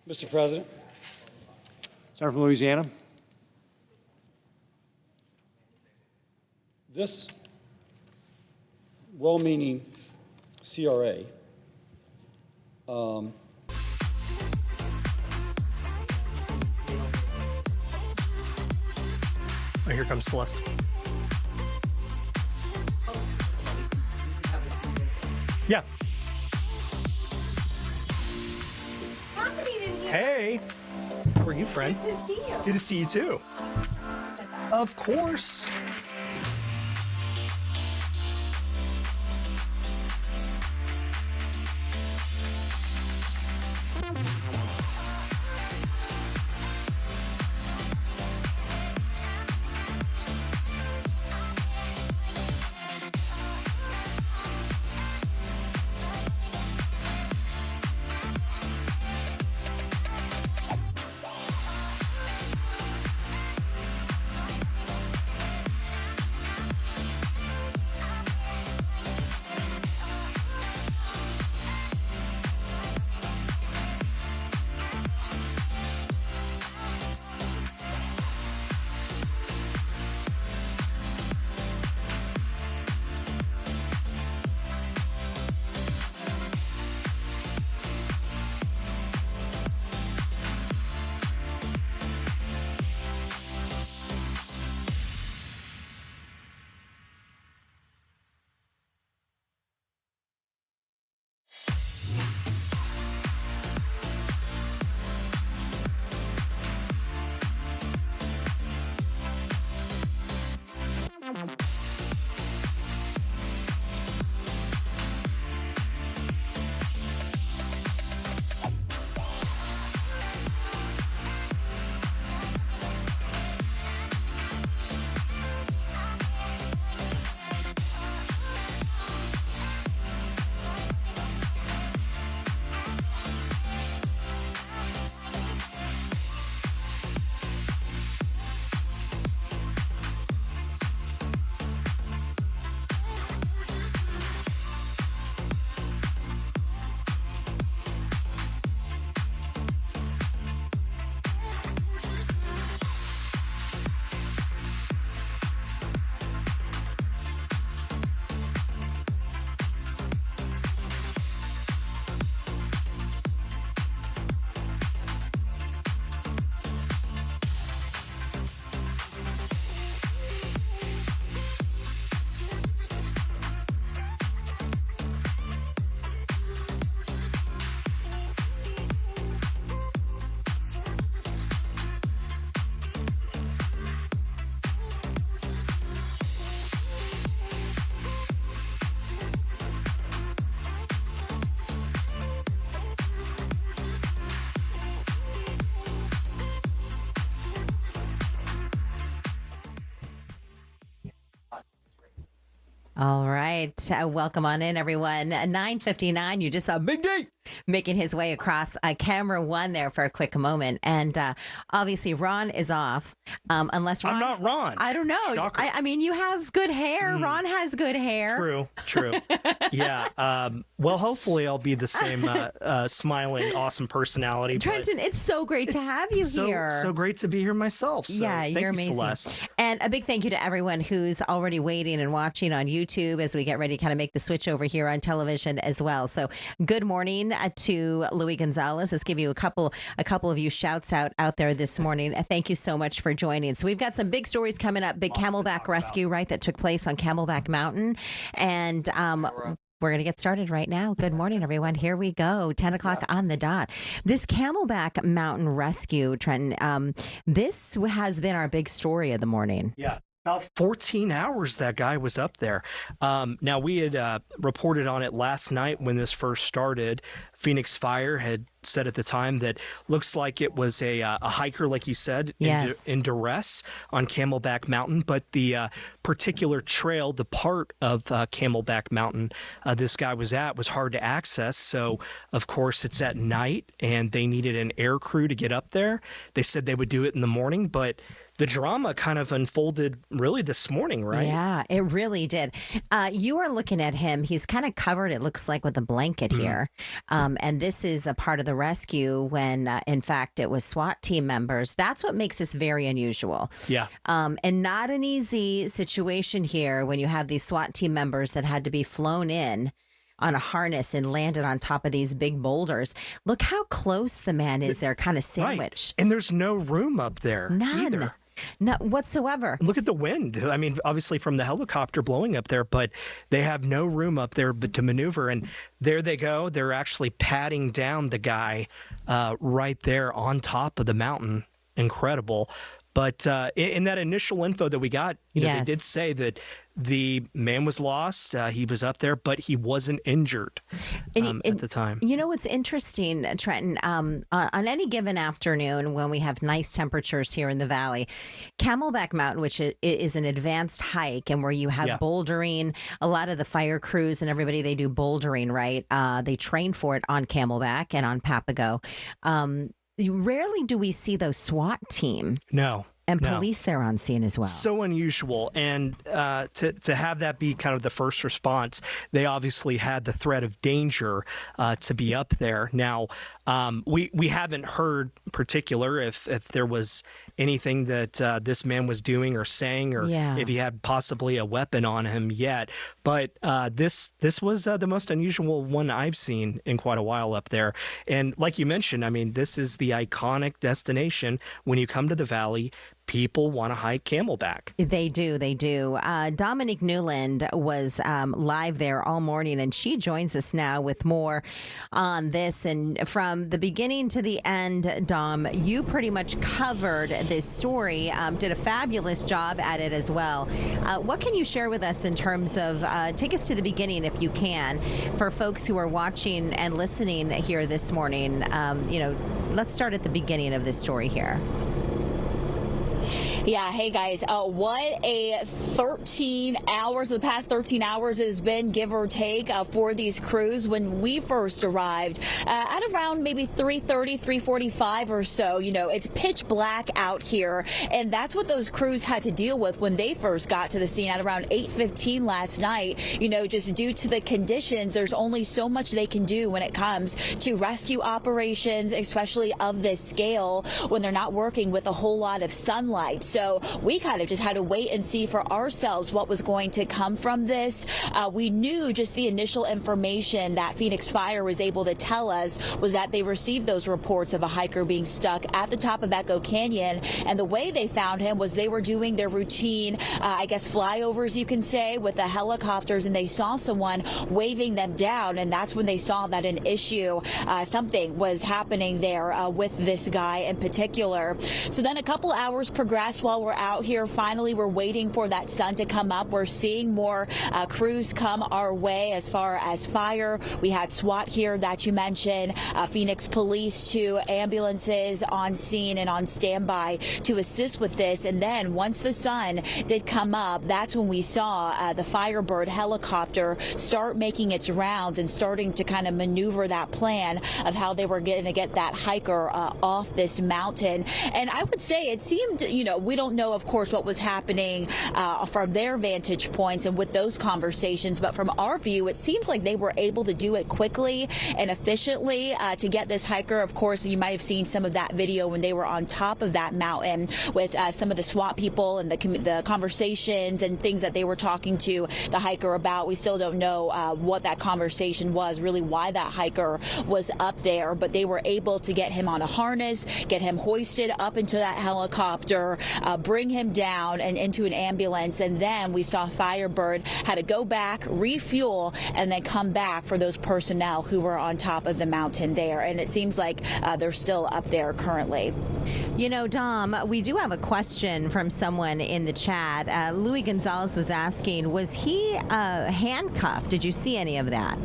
Mr. President. Senator from Louisiana. This well-meaning CRA Oh, here comes Syleste. Yeah. Hey. How are you, friend? Good to see you. Good to see you, too. Of course. All right. Welcome on in, everyone. 9:59. You just saw Big D making his way across camera one there for a quick moment. And obviously, Ron is off. Unless Ron. I'm not Ron. I don't know. I mean, you have good hair. Ron has good hair. True. Yeah. Well, hopefully I'll be the same smiling, awesome personality. Trenton, it's so great to have you here. So great to be here myself. So yeah, you're amazing. Syleste. And a big thank you to everyone who's already waiting and watching on YouTube as we get ready to kind of make the switch over here on television as well. So good morning to Louis Gonzalez. Let's give you a couple of you shouts out there this morning. Thank you so much for joining. So we've got some big stories coming up. Big Camelback rescue, right, that took place on Camelback Mountain. And we're going to get started right now. Good morning, everyone. Here we go. 10 o'clock on the dot. This Camelback Mountain rescue, Trenton, this has been our big story of the morning. Yeah. About 14 hours that guy was up there. Now, we had reported on it last night when this first started. Phoenix Fire had said at the time that looks like it was a hiker, like you said, yes, in duress on Camelback Mountain. But the particular trail, the part of Camelback Mountain this guy was at was hard to access. So, of course, it's at night, and they needed an air crew to get up there. They said they would do it in the morning, but the drama kind of unfolded really this morning, right? Yeah, it really did. You are looking at him. He's kind of covered, it looks like, with a blanket here. And this is a part of the rescue when, in fact, it was SWAT team members. That's what makes this very unusual. Yeah. And not an easy situation here when you have these SWAT team members that had to be flown in on a harness and landed on top of these big boulders. Look how close the man is there, kind of sandwiched. Right. And there's no room up there None. either. Not whatsoever. Look at the wind. I mean, obviously from the helicopter blowing up there, but they have no room up there to maneuver. And there they go. They're actually patting down the guy right there on top of the mountain. Incredible. But in that initial info that we got, they did say that the man was lost. He was up there, but he wasn't injured at the time. You know what's interesting, Trenton? On any given afternoon when we have nice temperatures here in the valley, Camelback Mountain, which is an advanced hike and where you have bouldering, a lot of the fire crews and everybody, they do bouldering, right? They train for it on Camelback and on Papago. Rarely do we see those SWAT team. No. And police there on scene as well. So unusual. And to have that be kind of the first response, they obviously had the threat of danger to be up there. Now, we haven't heard particular if there was anything that this man was doing or saying, or if he had possibly a weapon on him yet. But this was the most unusual one I've seen in quite a while up there. And like you mentioned, I mean, this is the iconic destination when you come to the valley. People want to hike Camelback. They do. They do. Dominique Newland was live there all morning, and she joins us now with more on this. And from the beginning to the end, Dom, you pretty much covered this story, did a fabulous job at it as well. What can you share with us in terms of, take us to the beginning if you can, for folks who are watching and listening here this morning? Let's start at the beginning of this story here. Yeah, hey guys, what a 13 hours, the past 13 hours has been, give or take, for these crews. When we first arrived at around maybe 3:30, 3:45 or so, it's pitch black out here, and that's what those crews had to deal with when they first got to the scene at around 8:15 last night. Just due to the conditions, there's only so much they can do when it comes to rescue operations, especially of this scale, when they're not working with a whole lot of sunlight. So we kind of just had to wait and see for ourselves what was going to come from this. We knew just the initial information that Phoenix Fire was able to tell us was that they received those reports of a hiker being stuck at the top of Echo Canyon. And the way they found him was they were doing their routine, flyovers, you can say, with the helicopters, and they saw someone waving them down. And that's when they saw that an issue, something was happening there with this guy in particular. So then a couple hours progressed while we're out here. Finally, we're waiting for that sun to come up. We're seeing more crews come our way as far as fire. We had SWAT here that you mentioned, Phoenix Police, 2 ambulances on scene and on standby to assist with this. And then once the sun did come up, that's when we saw the Firebird helicopter start making its rounds and starting to kind of maneuver that plan of how they were going to get that hiker off this mountain. And I would say it seemed, we don't know, of course, what was happening from their vantage points and with those conversations, but from our view, it seems like they were able to do it quickly and efficiently to get this hiker. Of course, you might have seen some of that video when they were on top of that mountain with some of the SWAT people and the conversations and things that they were talking to the hiker about. We still don't know what that conversation was, really why that hiker was up there, but they were able to get him on a harness, get him hoisted up into that helicopter, bring him down and into an ambulance. And then we saw Firebird had to go back, refuel, and then come back for those personnel who were on top of the mountain there. And it seems like they're still up there currently. Dom, we do have a question from someone in the chat. Louis Gonzalez was asking, was he handcuffed? Did you see any of that?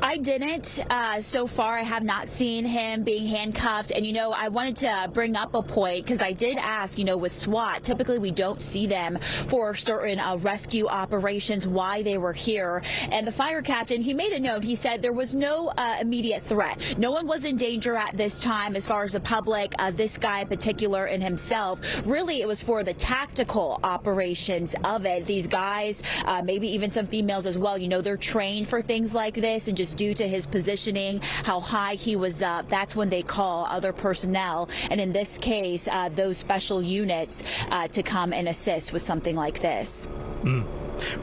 I didn't. So far, I have not seen him being handcuffed. And, I wanted to bring up a point because I did ask, with SWAT, typically we don't see them for certain rescue operations, why they were here. And the fire captain, he made a note. He said there was no immediate threat. No one was in danger at this time as far as the public, this guy in particular and himself. Really, it was for the tactical operations of it. These guys, maybe even some females as well, they're trained for things like this, and just due to his positioning, how high he was up, that's when they call other personnel, and in this case, those special units to come and assist with something like this.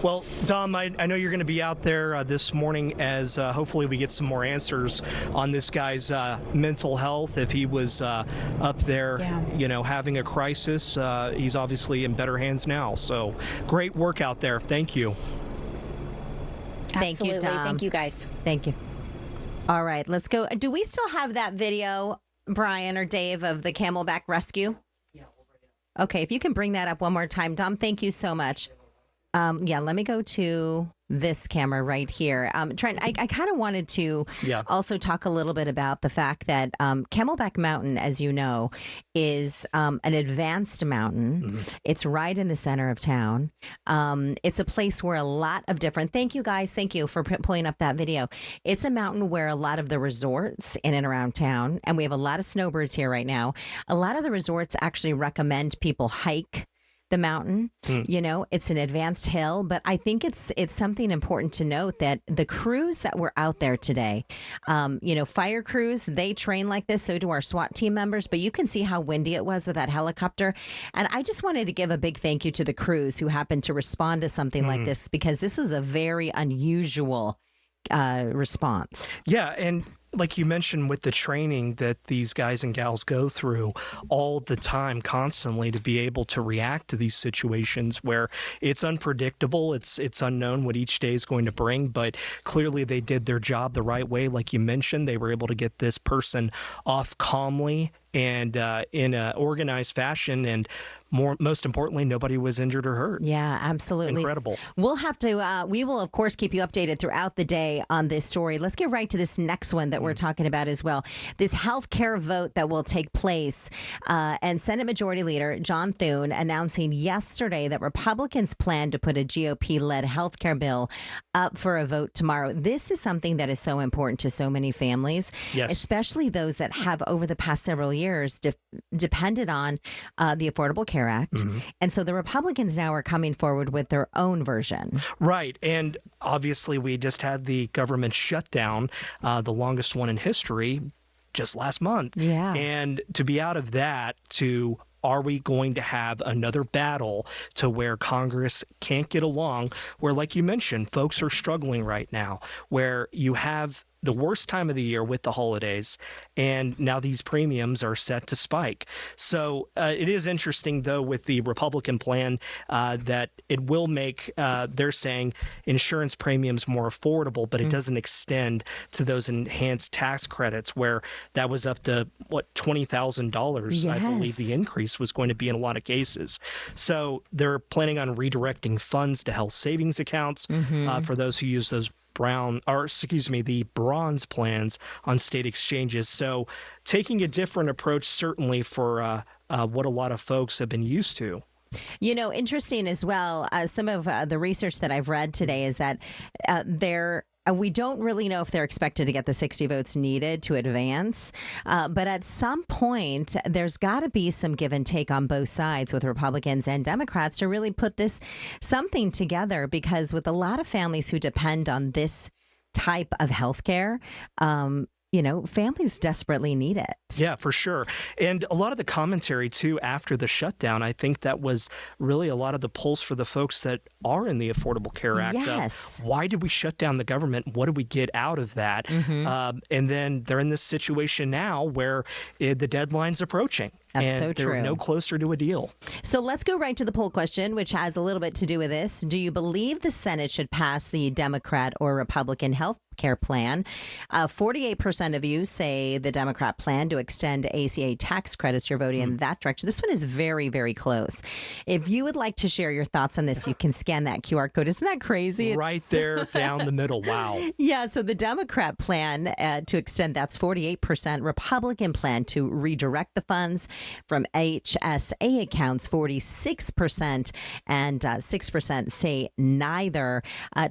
Well, Dom, I know you're going to be out there this morning as hopefully we get some more answers on this guy's mental health. If he was up there, having a crisis, he's obviously in better hands now. So great work out there. Thank you. Thank you, Absolutely. Dom. Thank you, guys. Thank you. All right, let's go. Do we still have that video, Brian or Dave, of the Camelback rescue? Yeah. Okay, if you can bring that up one more time. Dom, thank you so much. Let me go to this camera right here. Trent, I kind of wanted to also talk a little bit about the fact that Camelback Mountain, as you know, is an advanced mountain. Mm-hmm. It's right in the center of town. It's a place where a lot of different, thank you guys, thank you for pulling up that video. It's a mountain where a lot of the resorts in and around town, and we have a lot of snowbirds here right now, a lot of the resorts actually recommend people hike the mountain. It's an advanced hill, but I think it's something important to note that the crews that were out there today, fire crews, they train like this. So do our SWAT team members, but you can see how windy it was with that helicopter. And I just wanted to give a big thank you to the crews who happened to respond to something like this, because this was a very unusual response. Yeah. And like you mentioned, with the training that these guys and gals go through all the time, constantly, to be able to react to these situations where it's unpredictable, it's unknown what each day is going to bring, but clearly they did their job the right way. Like you mentioned, they were able to get this person off calmly and in an organized fashion, and most importantly, nobody was injured or hurt. Yeah, absolutely. Incredible. We'll have to, we will, of course, keep you updated throughout the day on this story. Let's get right to this next one that we're talking about as well. This health care vote that will take place. And Senate Majority Leader John Thune announcing yesterday that Republicans plan to put a GOP-led health care bill up for a vote tomorrow. This is something that is so important to so many families, especially those that have, over the past several years, depended on the Affordable Care Act. Mm-hmm. And so the Republicans now are coming forward with their own version. Right. And obviously we just had the government shutdown, the longest one in history, just last month. Yeah. And to be out of that to, are we going to have another battle to where Congress can't get along, where, like you mentioned, folks are struggling right now, where you have the worst time of the year with the holidays, and now these premiums are set to spike. So it is interesting, though, with the Republican plan that it will make, they're saying, insurance premiums more affordable, but it doesn't extend to those enhanced tax credits where that was up to, $20,000, I believe the increase was going to be in a lot of cases. So they're planning on redirecting funds to health savings accounts for those who use those the bronze plans on state exchanges. So taking a different approach, certainly, for what a lot of folks have been used to. Interesting as well. Some of the research that I've read today is that we don't really know if they're expected to get the 60 votes needed to advance. But at some point, there's got to be some give and take on both sides with Republicans and Democrats to really put something together, because with a lot of families who depend on this type of health care, families desperately need it. Yeah, for sure. And a lot of the commentary, too, after the shutdown, I think that was really a lot of the pulse for the folks that are in the Affordable Care Act. Yes. Why did we shut down the government? What did we get out of that? And then they're in this situation now where the deadline's approaching. and so they're true. no closer to a deal. So let's go right to the poll question, which has a little bit to do with this. Do you believe the Senate should pass the Democrat or Republican health care plan? 48% of you say the Democrat plan to extend ACA tax credits. You're voting in that direction. This one is very, very close. If you would like to share your thoughts on this, you can scan that QR code. Isn't that crazy? Right there down the middle. Wow. Yeah, so the Democrat plan to extend, that's 48%. Republican plan to redirect the funds from HSA accounts, 46%, and 6% say neither.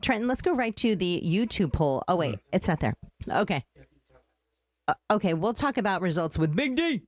Trenton, let's go right to the YouTube poll. Oh, wait, it's not there. Okay. Okay, we'll talk about results with Big D.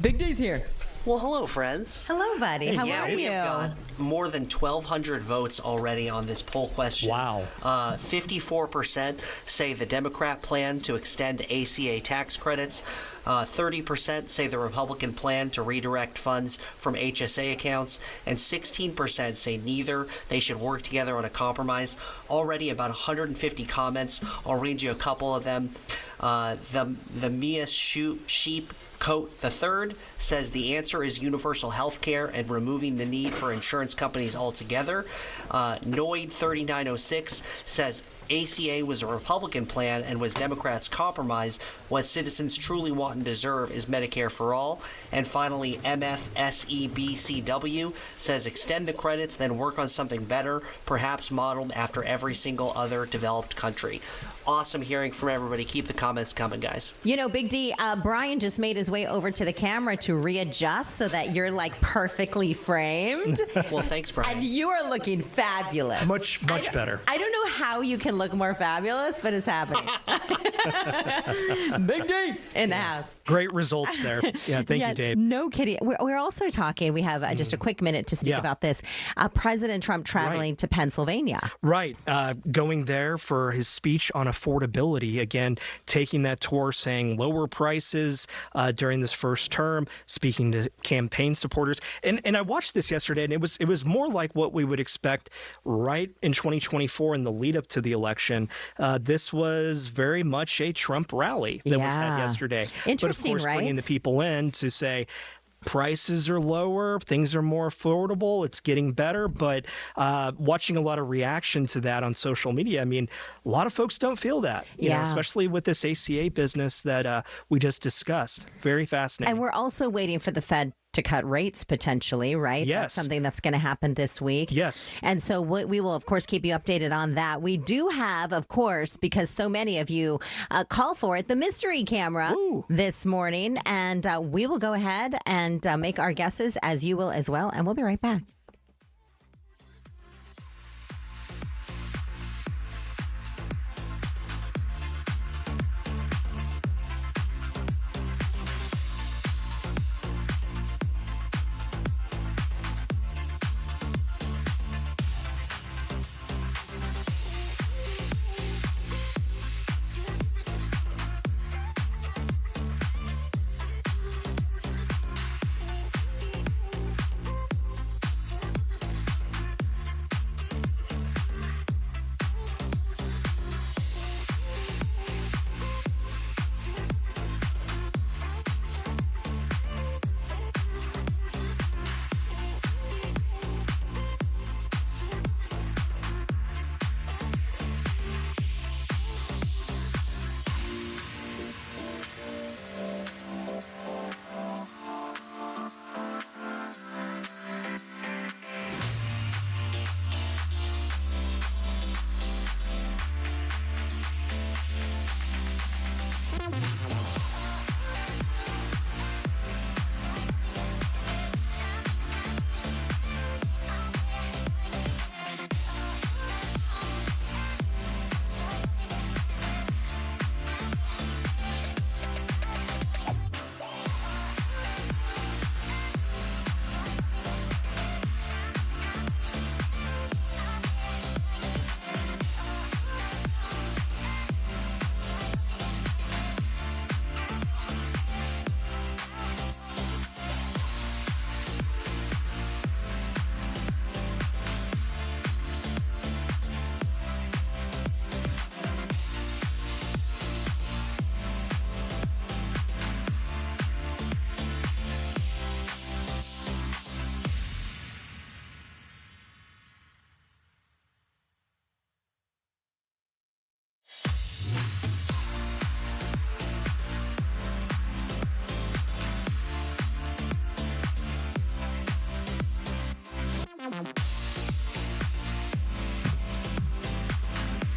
Big D's here. Well, hello, friends. Hello, buddy. How are we you? have got more than 1,200 votes already on this poll question. Wow. 54% say the Democrat plan to extend ACA tax credits. 30% say the Republican plan to redirect funds from HSA accounts, and 16% say neither. They should work together on a compromise. Already about 150 comments. I'll read you a couple of them. The Mia Sheep Coat the Third says the answer is universal health care and removing the need for insurance companies altogether. Noid 3906 says ACA was a Republican plan and was Democrats' compromise. What citizens truly want and deserve is Medicare for all. And finally, MFSEBCW says extend the credits, then work on something better, perhaps modeled after every single other developed country. Awesome hearing from everybody. Keep the comments coming, guys. You know, Big D, Brian just made his way over to the camera to readjust so that you're like perfectly framed. Well, thanks, Brian. And you are looking fabulous. Much better. I don't know how you can look more fabulous, but it's happening. Big D in the house. Great results there. Yeah, thank you, Dave. No kidding. We're also talking, we have just a quick minute to speak about this. President Trump traveling to Pennsylvania. Right. Going there for his speech on affordability. Again, taking that tour, saying lower prices during this first term, speaking to campaign supporters. And I watched this yesterday, and it was more like what we would expect right in 2024 in the lead up to the election. This was very much a Trump rally that was had yesterday. Interesting, but of course, right? bringing the people in to say, prices are lower, things are more affordable, it's getting better, but watching a lot of reaction to that on social media, I mean, a lot of folks don't feel that, you know, especially with this ACA business that we just discussed. Very fascinating. And we're also waiting for the Fed to cut rates potentially, right? Yes. That's something that's going to happen this week. Yes. And so we will, of course, keep you updated on that. We do have, of course, because so many of you call for it, the mystery camera this morning. And we will go ahead and make our guesses, as you will as well. And we'll be right back.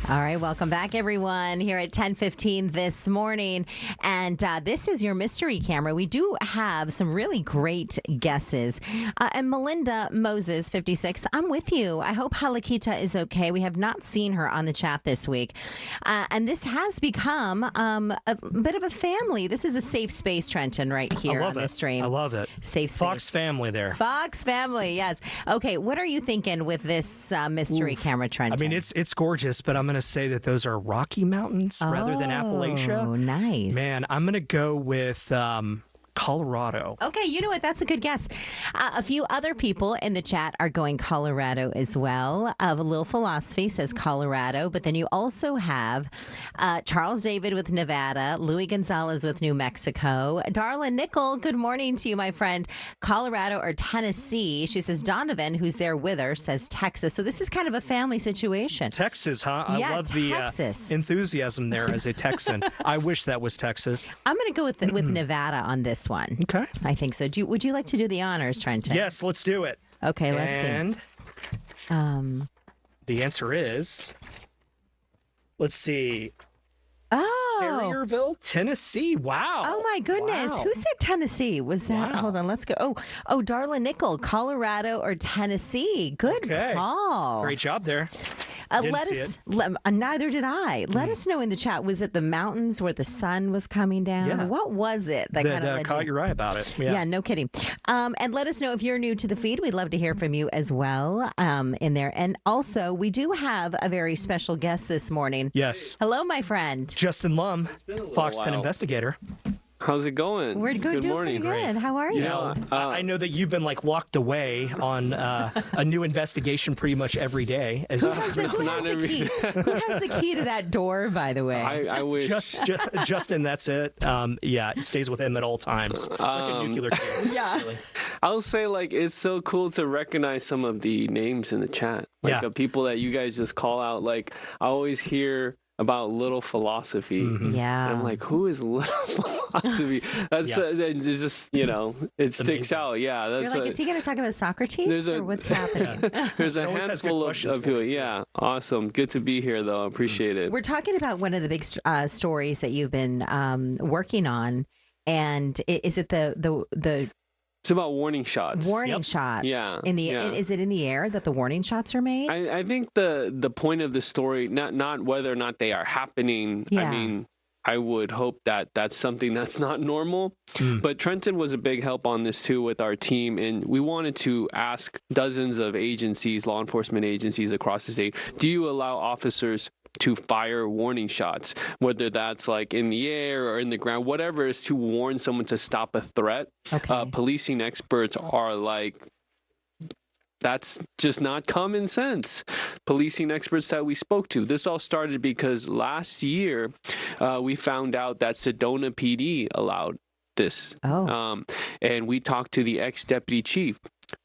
All right, welcome back, everyone, here at 10:15 this morning. And this is your mystery camera. We do have some really great guesses. And Melinda Moses, 56, I'm with you. I hope Halakita is okay. We have not seen her on the chat this week. And this has become a bit of a family. This is a safe space, Trenton, right here on this stream. I love it. Safe space. Fox family there. Fox family, yes. Okay, what are you thinking with this mystery camera, Trenton? I mean, it's gorgeous, but I'm going to say that those are Rocky Mountains rather than Appalachia. Oh, nice. Man, I'm going to go with Colorado. Okay, you know what? That's a good guess. A few other people in the chat are going Colorado as well. A little philosophy says Colorado, but then you also have Charles David with Nevada, Louis Gonzalez with New Mexico, Darla Nickel. Good morning to you, my friend. Colorado or Tennessee? She says Donovan, who's there with her, says Texas. So this is kind of a family situation. Texas, huh? I Yeah, love Texas. the enthusiasm there as a Texan. I wish that was Texas. I'm going to go with Nevada on this one. Okay. I think so. Would you like to do the honors, Trenton? Yes, let's do it. Okay, let's And the answer is, let's see, Oh. Sayreville, Tennessee. Wow. Oh my goodness. Wow. Who said Tennessee? Was that? Wow. Hold on. Let's go. Oh, Darla Nickel, Colorado or Tennessee? Good Okay. call. Great job there. Didn't Let see us. Neither did I. Let us know in the chat. Was it the mountains where the sun was coming down? Yeah. What was it that kind of led caught you? your eye about it. Yeah, no kidding. And let us know if you're new to the feed. We'd love to hear from you as well in there. And also, we do have a very special guest this morning. Yes. Hello, my friend. Justin Lum, Fox 10 while. investigator. How's it going? We're Good doing morning. pretty good. How are you? I know that you've been locked away on a new investigation pretty much every day. As Who has the key? Who has the key to that door, by the way? I wish. Justin, that's it. Yeah, it stays with him at all times. Like a nuclear key. Yeah. Really. I'll say it's so cool to recognize some of the names in the chat. Yeah. People that you guys just call out. I always hear about Little Philosophy. Yeah. And I'm like, who is Little Philosophy? That's it's just, it sticks amazing. out. Yeah. You're That's like, is he going to talk about Socrates or what's happening? There's a always has good handful questions of for people. you, too. Yeah. Awesome. Good to be here, though. I appreciate it. We're talking about one of the big stories that you've been working on. And is it the It's about warning shots. warning shots? Yeah, In the yeah. Is it in the air that the warning shots are made? I think the point of the story, not whether or not they are happening. Yeah. I mean, I would hope that that's something that's not normal. But Trenton was a big help on this too with our team, and we wanted to ask dozens of agencies, law enforcement agencies across the state, do you allow officers to fire warning shots, whether that's in the air or in the ground, whatever it is, to warn someone to stop a threat? Okay. Policing experts are that's just not common sense. Policing experts that we spoke to. This all started because last year we found out that Sedona PD allowed this. Oh. And we talked to the ex-deputy chief,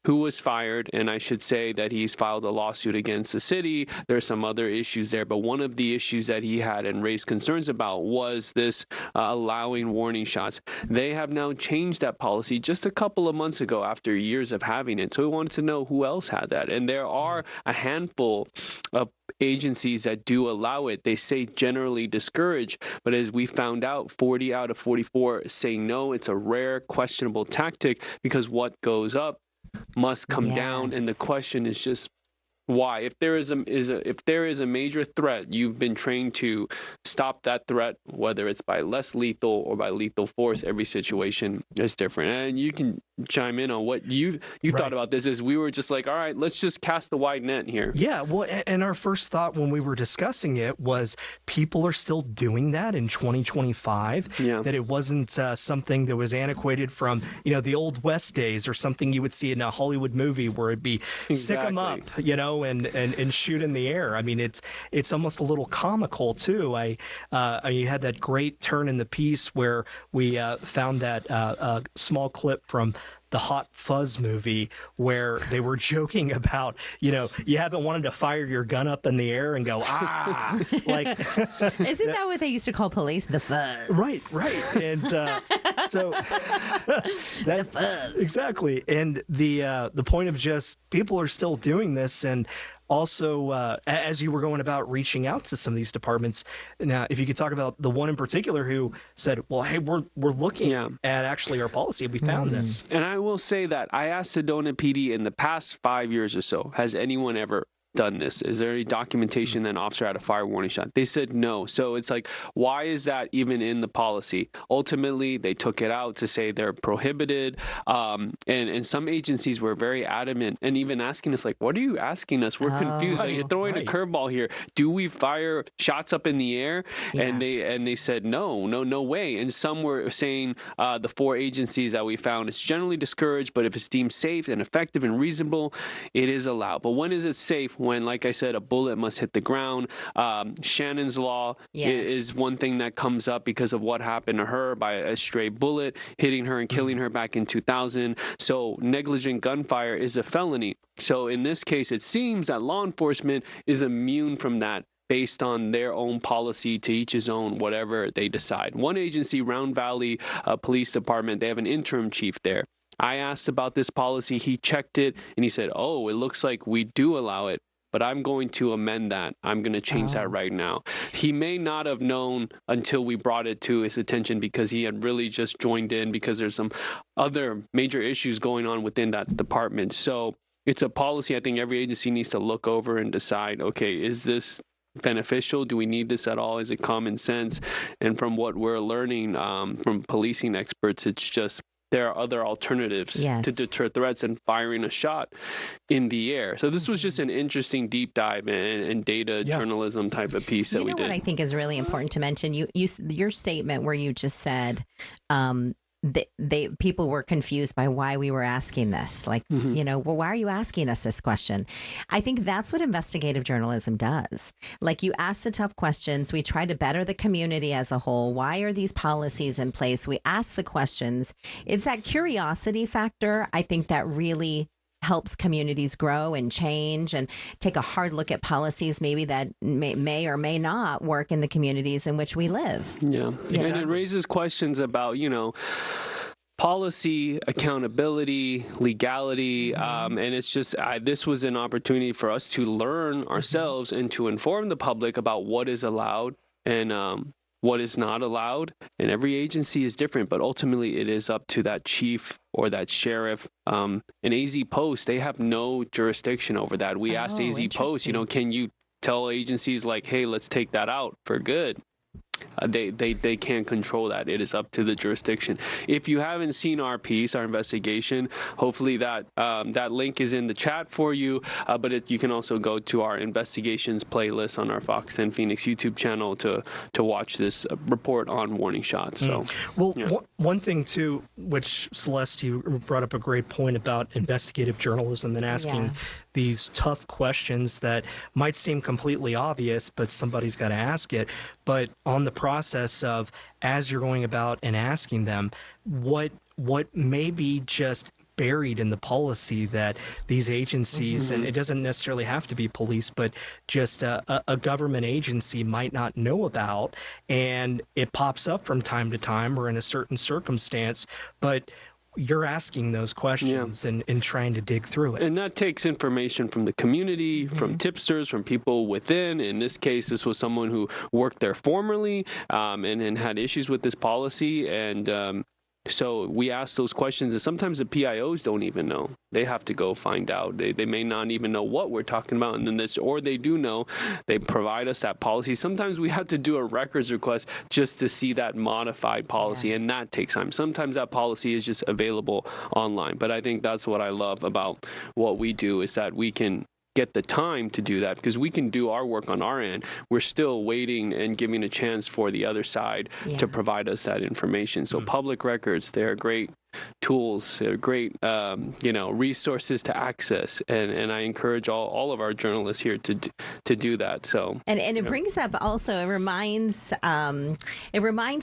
who was fired, and I should say that he's filed a lawsuit against the city. There's some other issues there, but one of the issues that he had and raised concerns about was this allowing warning shots. They have now changed that policy just a couple of months ago after years of having it. So we wanted to know who else had that. And there are a handful of agencies that do allow it. They say generally discourage, but as we found out, 40 out of 44 say no. It's a rare, questionable tactic because what goes up must come down, and the question is just why. If there is a major threat, you've been trained to stop that threat, whether it's by less lethal or by lethal force. Every situation is different, and you can chime in on what you thought about this. Is we were just all right, let's just cast the wide net here. Yeah, well, and our first thought when we were discussing it was people are still doing that in 2025. Yeah. That it wasn't something that was antiquated from the old West days or something you would see in a Hollywood movie where it'd be stick 'em up, and shoot in the air. I mean, it's almost a little comical too. You had that great turn in the piece where we found that small clip from the Hot Fuzz movie where they were joking about, you haven't wanted to fire your gun up in the air and go, Isn't that what they used to call police? The fuzz. Right. And so The fuzz. Exactly. And the point of just people are still doing this, and also, as you were going about reaching out to some of these departments, now, if you could talk about the one in particular who said, well, hey, we're looking at actually our policy. We found this. And I will say that I asked Sedona PD in the past 5 years or so, has anyone ever done this? Is there any documentation that an officer had a fire warning shot? They said no. So it's like, why is that even in the policy? Ultimately, they took it out to say they're prohibited. And some agencies were very adamant and even asking us, like, what are you asking us? We're confused. Like, you're throwing a curveball here. Do we fire shots up in the air? Yeah. And they said no way. And some were saying the 4 agencies that we found, it's generally discouraged, but if it's deemed safe and effective and reasonable, it is allowed. But when is it safe? When, like I said, a bullet must hit the ground. Shannon's Law is one thing that comes up because of what happened to her by a stray bullet hitting her and killing her back in 2000. So negligent gunfire is a felony. So in this case, it seems that law enforcement is immune from that based on their own policy, to each his own, whatever they decide. One agency, Round Valley Police Department, they have an interim chief there. I asked about this policy. He checked it and he said, oh, it looks like we do allow it, but I'm going to amend that. I'm going to change that right now. He may not have known until we brought it to his attention because he had really just joined in because there's some other major issues going on within that department. So it's a policy I think every agency needs to look over and decide, okay, is this beneficial? Do we need this at all? Is it common sense? And from what we're learning from policing experts, it's just there are other alternatives to deter threats and firing a shot in the air. So this was just an interesting deep dive and data journalism type of piece that we did. What I think is really important to mention, your statement where you just said people were confused by why we were asking this. Like, well, why are you asking us this question? I think that's what investigative journalism does. Like, you ask the tough questions. We try to better the community as a whole. Why are these policies in place? We ask the questions. It's that curiosity factor, I think, that really helps communities grow and change and take a hard look at policies maybe that may or may not work in the communities in which we live. Yeah. And it raises questions about, policy, accountability, legality, and it's just this was an opportunity for us to learn ourselves and to inform the public about what is allowed and what is not allowed. And every agency is different, but ultimately it is up to that chief or that sheriff. An AZ Post, they have no jurisdiction over that. We asked AZ Post, can you tell agencies like, hey, let's take that out for good? They can't control that. It is up to the jurisdiction. If you haven't seen our piece, our investigation, hopefully that link is in the chat for you. But you can also go to our investigations playlist on our Fox 10 Phoenix YouTube channel to watch this report on warning shots. So, one thing too, which Syleste, you brought up a great point about investigative journalism and asking these tough questions that might seem completely obvious, but somebody's got to ask it. But on the process of, as you're going about and asking them, what may be just buried in the policy that these agencies, and it doesn't necessarily have to be police, but just a government agency might not know about, and it pops up from time to time or in a certain circumstance, but you're asking those questions and trying to dig through it. And that takes information from the community, from tipsters, from people within. In this case, this was someone who worked there formerly and had issues with this policy. And so we ask those questions, and sometimes the PIOs don't even know. They have to go find out. They may not even know what we're talking about, and then or they do know. They provide us that policy. Sometimes we have to do a records request just to see that modified policy, and that takes time. Sometimes that policy is just available online. But I think that's what I love about what we do, is that we can get the time to do that, because we can do our work on our end. We're still waiting and giving a chance for the other side to provide us that information. So public records, they're great tools, they're great resources to access, and I encourage all of our journalists here to do that. So and it brings up also, it reminds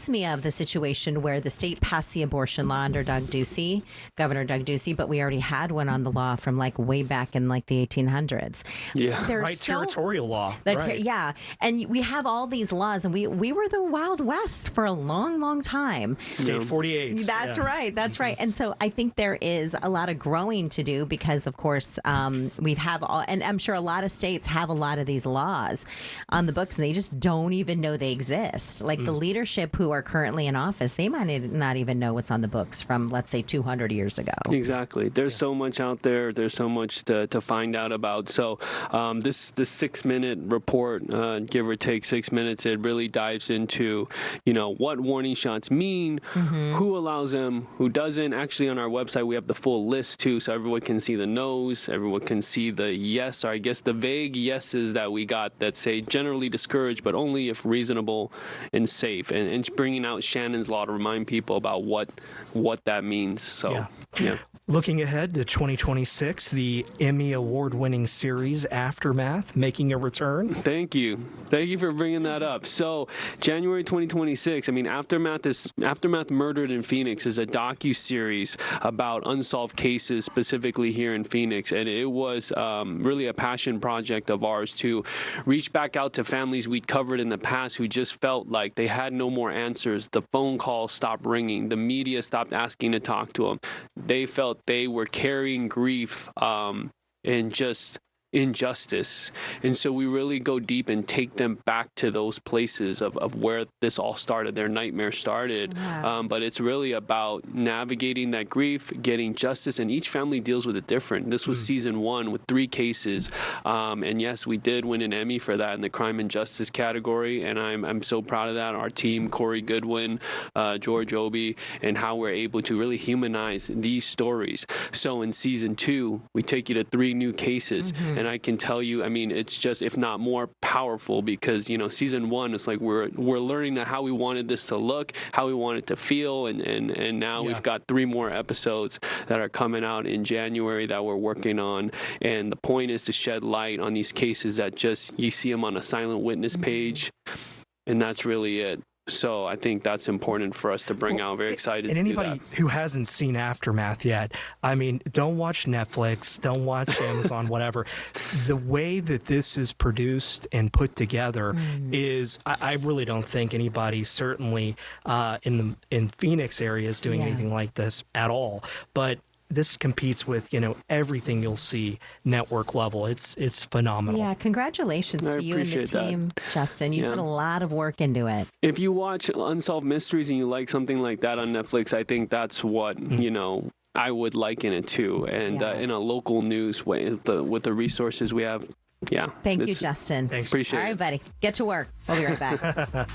me of the situation where the state passed the abortion law under Governor Doug Ducey, but we already had one on the law from like way back in like the 1800s. Territorial law. And we have all these laws, and we were the Wild West for a long time. State 48. That's right. And And so I think there is a lot of growing to do because, of course, we have all, and I'm sure a lot of states have a lot of these laws on the books and they just don't even know they exist. Like the leadership who are currently in office, they might not even know what's on the books from, let's say, 200 years ago. Exactly. There's so much out there. There's so much to find out about. So this 6-minute report, give or take 6 minutes, it really dives into, what warning shots mean, who allows them, who doesn't. Actually, on our website, we have the full list too, so everyone can see the no's, everyone can see the yes, or I guess the vague yeses that we got that say generally discouraged, but only if reasonable and safe. And bringing out Shannon's Law to remind people about what that means. So, yeah. Looking ahead to 2026, the Emmy Award-winning series Aftermath making a return. Thank you for bringing that up. So, January 2026. Aftermath Murdered in Phoenix is a docu-series about unsolved cases, specifically here in Phoenix, and it was really a passion project of ours to reach back out to families we'd covered in the past who just felt like they had no more answers. The phone calls stopped ringing. The media stopped asking to talk to them. They felt they were carrying grief and just injustice. And so we really go deep and take them back to those places of where this all started, their nightmare started. Wow. But it's really about navigating that grief, getting justice, and each family deals with it different. This was season 1 with 3 cases. And yes, we did win an Emmy for that in the crime and justice category. And I'm so proud of that. Our team, Corey Goodwin, George Obi, and how we're able to really humanize these stories. So in season 2, we take you to 3 new cases. And I can tell you, it's just, if not more powerful, because, season 1 is like we're learning how we wanted this to look, how we want it to feel. And now we've got 3 more episodes that are coming out in January that we're working on. And the point is to shed light on these cases that just, you see them on a silent witness page. And that's really it. So I think that's important for us to bring out. Very excited And to do anybody that. who hasn't seen Aftermath yet, don't watch Netflix, don't watch Amazon, whatever. The way that this is produced and put together is, I really don't think anybody, certainly in Phoenix area, is doing anything like this at all. But this competes with, everything you'll see network level. It's phenomenal. Yeah, congratulations I to you and the appreciate that. team, Justin. You put a lot of work into it. If you watch Unsolved Mysteries and you like something like that on Netflix, I think that's what, I would liken it to. And in a local news way, with the resources we have, Thank you, Justin. Thanks. Appreciate All right, it. buddy. Get to work. We'll be right back.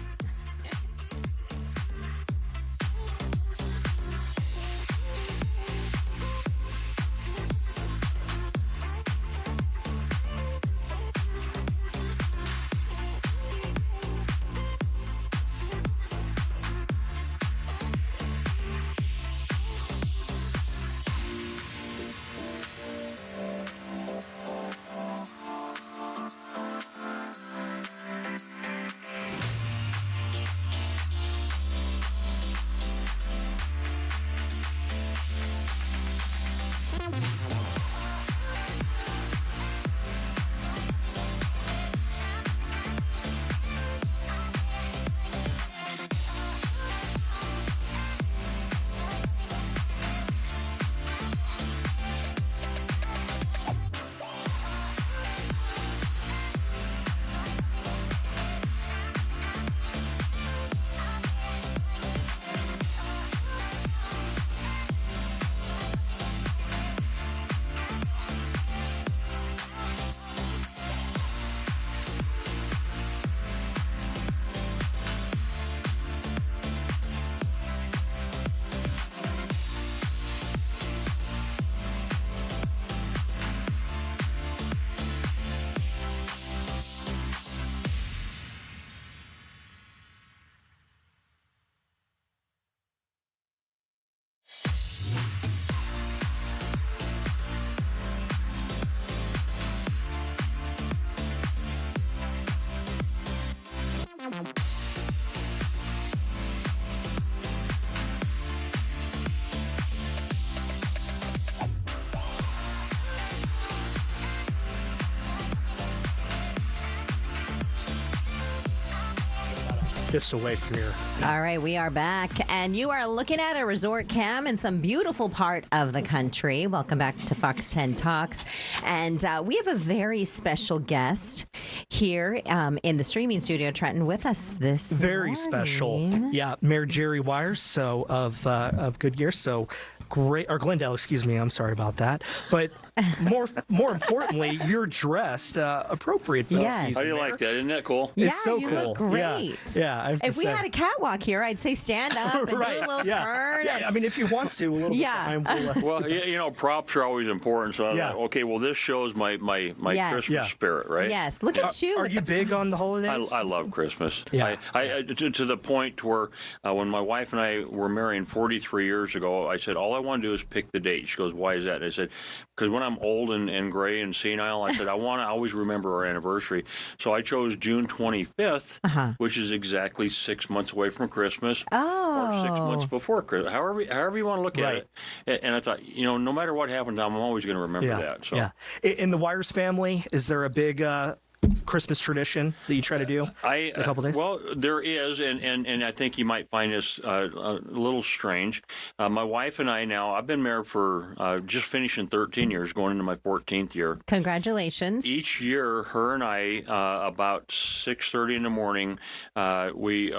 just away from here. All right, we are back, and you are looking at a resort cam in some beautiful part of the country. Welcome back to Fox 10 Talks, and we have a very special guest here in the streaming studio, Trenton, with us this Very morning. special. Yeah, Mayor Jerry Wires, so of Goodyear, so great, or Glendale, excuse me. I'm sorry about that, but more importantly, you're dressed appropriate for the Yes. season. How do you like that? Isn't that cool? Yeah, It's so you cool. look great. Yeah, I have to If we say. had a catwalk here, I'd say stand up and right, do a little yeah. turn. Yeah, and- I mean, if you want to, a little Yeah. bit behind. Well, you know, props are always important. So I Yeah. thought, okay, well, this shows my Yes. Christmas Yeah. spirit, right? Yes, look at you. Are with you the- big on the holidays? I love Christmas. Yeah. I to the point where when my wife and I were marrying 43 years ago, I said, all I want to do is pick the date. She goes, why is that? And I said, because when I'm old and gray and senile, I said, I want to always remember our anniversary. So I chose June 25th, which is exactly 6 months away from Christmas. Or 6 months before Christmas. However you want to look Right. at it. And I thought, you know, no matter what happens, I'm always going to remember that. So. Yeah. In the Wires family, is there a big Christmas tradition that you try to do? A couple days. Well, there is, and I think you might find this a little strange. My wife and I now, I've been married for just finishing 13 years, going into my 14th year. Congratulations. Each year, her and I, about 6:30 in the morning, we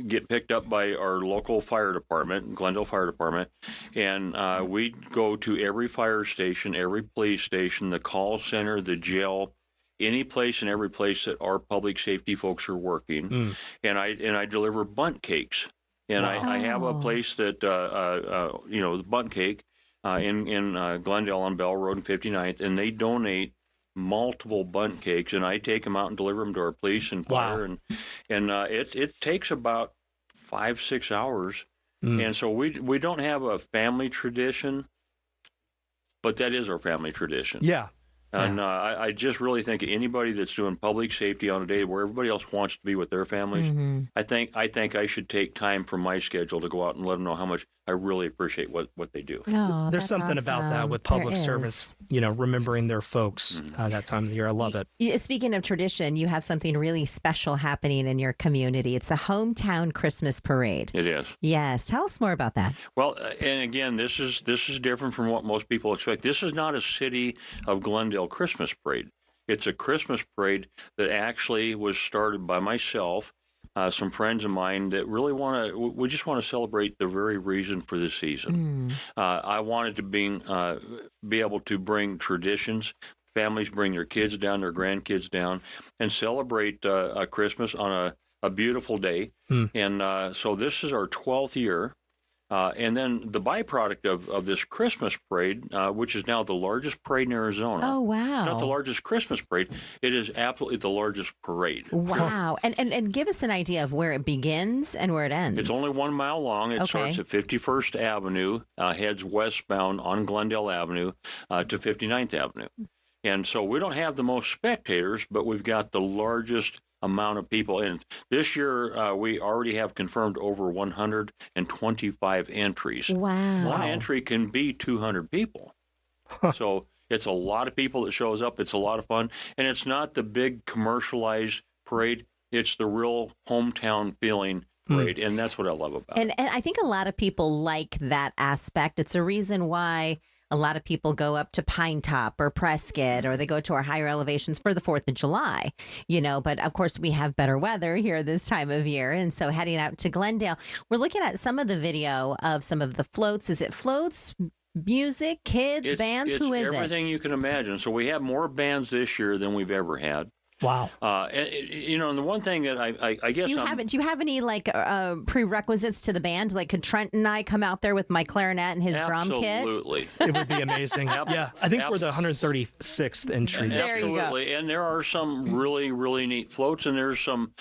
get picked up by our local fire department, Glendale Fire Department, and we go to every fire station, every police station, the call center, the jail, any place and every place that our public safety folks are working, and I deliver bundt cakes, and I have a place that you know, the bundt cake in Glendale on Bell Road and 59th, and they donate multiple bundt cakes, and I take them out and deliver them to our police and fire, and it takes about 5-6 hours, and so we don't have a family tradition, but that is our family tradition. Yeah. And I just really think anybody that's doing public safety on a day where everybody else wants to be with their families, I think I should take time from my schedule to go out and let them know how much I really appreciate what they do. Oh, There's that's something about that awesome. with There public is. servants, you know, remembering their folks that time of the year. I love it. Speaking of tradition, you have something really special happening in your community. It's the Hometown Christmas Parade. It is. Yes. Tell us more about that. Well, and again, this is different from what most people expect. This is not a City of Glendale Christmas parade. It's a Christmas parade that actually was started by myself, some friends of mine that really we just want to celebrate the very reason for this season. I wanted to be able to bring traditions. Families bring their kids down, their grandkids down, and celebrate Christmas on a beautiful day. And so this is our 12th year. And then the byproduct of this Christmas parade, which is now the largest parade in Arizona. Oh, wow. It's not the largest Christmas parade. It is absolutely the largest parade. Wow. And give us an idea of where it begins and where it ends. It's only 1 mile long. It starts at 51st Avenue, heads westbound on Glendale Avenue to 59th Avenue. And so we don't have the most spectators, but we've got the largest amount of people in. This year, we already have confirmed over 125 entries. Wow. One entry can be 200 people. So it's a lot of people that shows up. It's a lot of fun. And it's not the big commercialized parade. It's the real hometown feeling parade. And that's what I love about it. And I think a lot of people like that aspect. It's a reason why a lot of people go up to Pine Top or Prescott, or they go to our higher elevations for the 4th of July, you know, but of course we have better weather here this time of year. And so heading out to Glendale, we're looking at some of the video of some of the floats. Is it floats, music, kids, bands? Who is it? It's everything you can imagine. So we have more bands this year than we've ever had. Wow. You know, and the one thing that I guess Do you have any like prerequisites to the band? Like, could Trent and I come out there with my clarinet and his drum kit? Absolutely. It would be amazing. Yeah. I think we're the 136th entry. There you go. Absolutely. And there are some really, really neat floats, and there's some,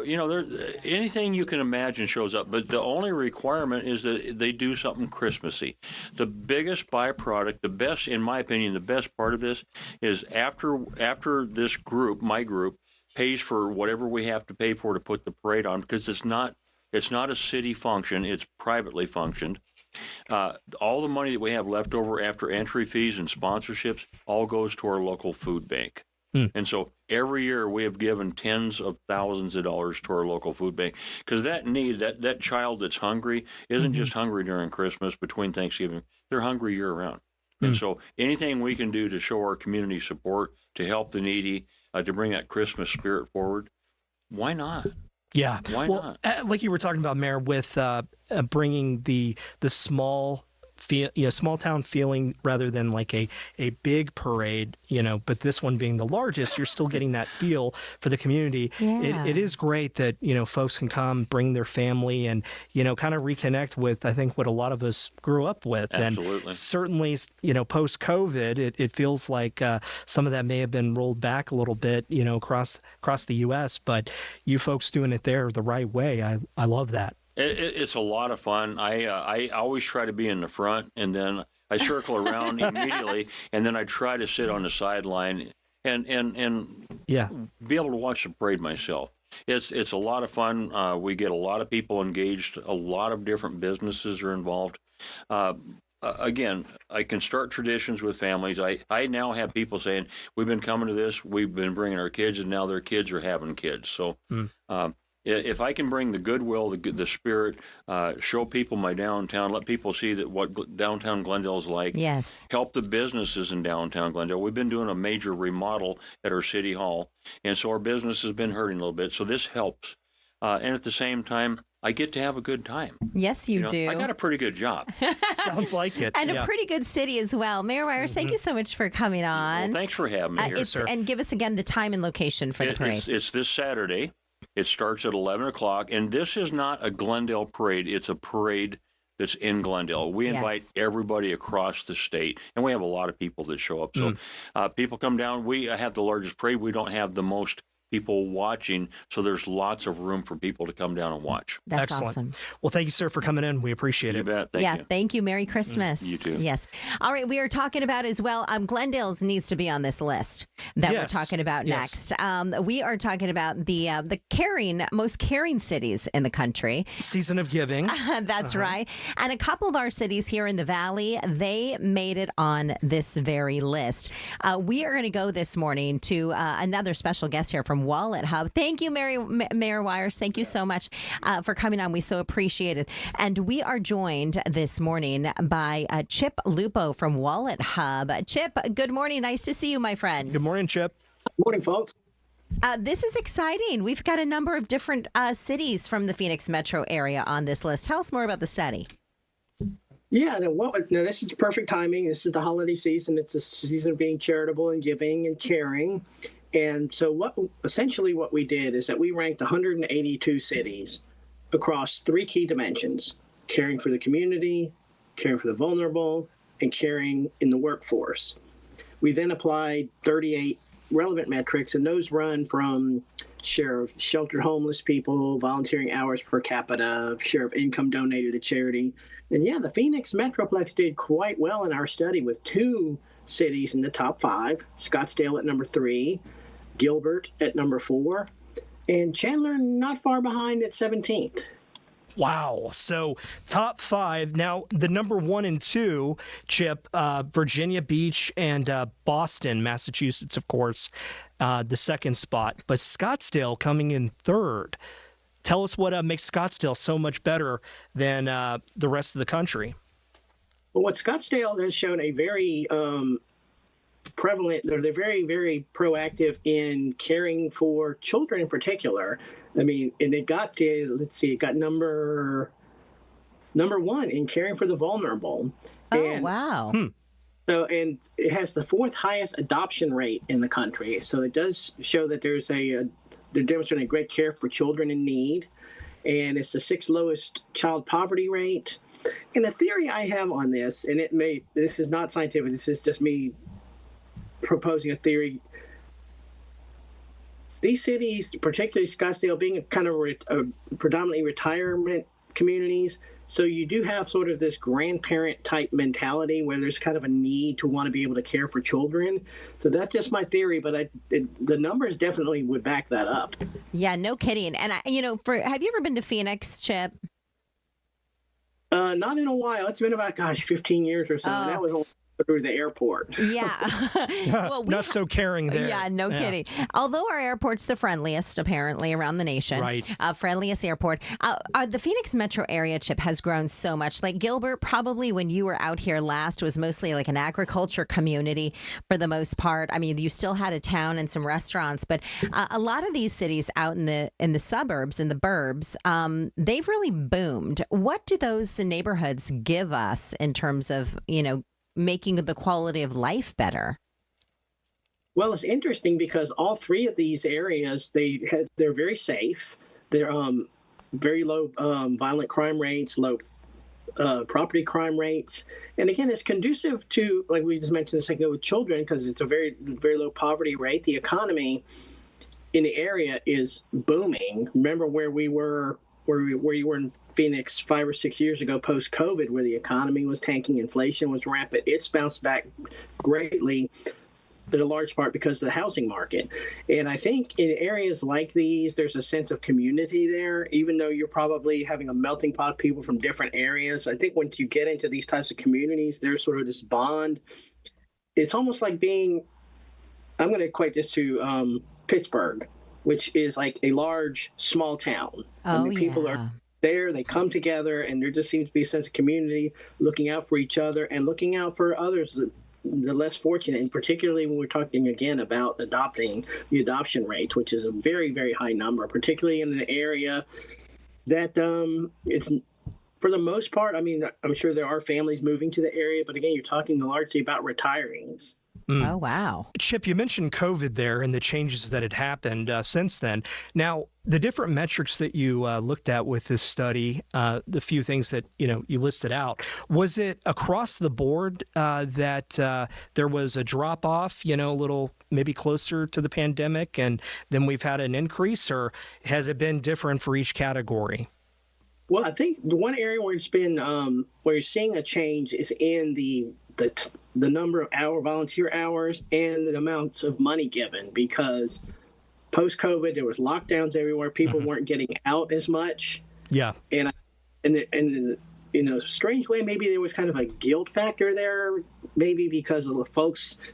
you know, anything you can imagine shows up. But the only requirement is that they do something Christmassy. The biggest byproduct, the best, in my opinion, the best part of this is after this group, my group, pays for whatever we have to pay for to put the parade on, because it's not a city function, it's privately functioned. All the money that we have left over after entry fees and sponsorships all goes to our local food bank. And so every year we have given tens of thousands of dollars to our local food bank because that need, that child that's hungry isn't just hungry during Christmas, between Thanksgiving. They're hungry year round. And so anything we can do to show our community support, to help the needy, to bring that Christmas spirit forward, why not? Yeah. Why not? Like you were talking about, Mayor, with bringing the small small town feeling rather than like a big parade, but this one being the largest, you're still getting that feel for the community. Yeah. It is great that, folks can come, bring their family and, kind of reconnect with, I think, what a lot of us grew up with. Absolutely. And certainly, post-COVID, it feels like some of that may have been rolled back a little bit, across the U.S., but you folks doing it there the right way. I love that. It's a lot of fun. I always try to be in the front, and then I circle around immediately, and then I try to sit on the sideline and be able to watch the parade myself. It's a lot of fun. We get a lot of people engaged. A lot of different businesses are involved. Again, I can start traditions with families. I now have people saying, we've been coming to this, we've been bringing our kids, and now their kids are having kids. So if I can bring the goodwill, the spirit, show people my downtown, let people see that what downtown Glendale is like. Yes. Help the businesses in downtown Glendale. We've been doing a major remodel at our city hall, and so our business has been hurting a little bit. So this helps. And at the same time, I get to have a good time. Yes, you do. I got a pretty good job. Sounds like it. And a pretty good city as well. Mayor Wires, thank you so much for coming on. Well, thanks for having me here, sir. And give us again the time and location for the parade. It's this Saturday. It starts at 11 o'clock, and this is not a Glendale parade. It's a parade that's in Glendale. We invite everybody across the state, and we have a lot of people that show up. So people come down. We have the largest parade. We don't have the most people watching, so there's lots of room for people to come down and watch. That's excellent. Awesome. Well, thank you, sir, for coming in. We appreciate it. You bet. Thank you. Thank you. Merry Christmas. You too. Yes. All right, we are talking about as well, Glendale's needs to be on this list that we're talking about next. We are talking about the most caring cities in the country. Season of giving. That's right. And a couple of our cities here in the Valley, they made it on this very list. We are going to go this morning to another special guest here from WalletHub. Thank you, Mayor Wires. Thank you so much for coming on. We so appreciate it. And we are joined this morning by Chip Lupo from WalletHub. Chip, good morning. Nice to see you, my friend. Good morning, Chip. Good morning, folks. This is exciting. We've got a number of different cities from the Phoenix metro area on this list. Tell us more about the study. Yeah, this is perfect timing. This is the holiday season. It's a season of being charitable and giving and caring. And so what we did is that we ranked 182 cities across three key dimensions: caring for the community, caring for the vulnerable, and caring in the workforce. We then applied 38 relevant metrics, and those run from share of sheltered homeless people, volunteering hours per capita, share of income donated to charity. And the Phoenix Metroplex did quite well in our study with two cities in the top 5, Scottsdale at number 3, Gilbert at number 4, and Chandler not far behind at 17th. Wow. So top 5. Now, the number 1 and 2, Chip, Virginia Beach and Boston, Massachusetts, of course, the second spot. But Scottsdale coming in 3rd. Tell us what makes Scottsdale so much better than the rest of the country. Well, what Scottsdale has shown a very prevalent, they're very, very proactive in caring for children in particular. I mean, and it got number 1 in caring for the vulnerable. Oh, wow. So, and it has the 4th highest adoption rate in the country. So it does show that they're demonstrating great care for children in need. And it's the 6th lowest child poverty rate. And the theory I have on this, and this is not scientific, this is just me proposing a theory. These cities, particularly Scottsdale, being kind of predominantly retirement communities, so you do have sort of this grandparent type mentality where there's kind of a need to want to be able to care for children. So that's just my theory, but the numbers definitely would back that up. Yeah, no kidding. And have you ever been to Phoenix, Chip? Not in a while. It's been about 15 years or so. Oh. And that was through the airport. Yeah. Well, Not so caring there. Yeah, no kidding. Although our airport's the friendliest, apparently, around the nation. Right. Friendliest airport. The Phoenix metro area, Chip, has grown so much. Like Gilbert, probably when you were out here last, was mostly like an agriculture community for the most part. I mean, you still had a town and some restaurants, but a lot of these cities out in the suburbs, in the burbs, they've really boomed. What do those neighborhoods give us in terms of, making the quality of life better? Well, it's interesting because all three of these areas, they're very safe. They're very low violent crime rates, low property crime rates. And again, it's conducive to, like we just mentioned a second ago, with children, because it's a very, very low poverty rate. The economy in the area is booming. Remember where you were in Phoenix 5 or 6 years ago, post-COVID, where the economy was tanking, inflation was rampant. It's bounced back greatly, in a large part because of the housing market. And I think in areas like these, there's a sense of community there, even though you're probably having a melting pot of people from different areas. I think once you get into these types of communities, there's sort of this bond. It's almost like being, I'm going to equate this to Pittsburgh, which is like a large, small town. Oh, people are there, they come together, and there just seems to be a sense of community, looking out for each other and looking out for others, the less fortunate, and particularly when we're talking again about adopting, the adoption rate, which is a very, very high number, particularly in an area that it's, for the most part, I mean, I'm sure there are families moving to the area, but again, you're talking largely about retirees. Oh, wow. Chip, you mentioned COVID there and the changes that had happened since then. Now, the different metrics that you looked at with this study, the few things that you listed out, was it across the board that there was a drop off, a little maybe closer to the pandemic, and then we've had an increase, or has it been different for each category? Well, I think the one area where it's been where you're seeing a change is in the number of volunteer hours and the amounts of money given, because post-COVID there was lockdowns everywhere. People weren't getting out as much. Yeah, and in a strange way, maybe there was kind of a guilt factor there, maybe because of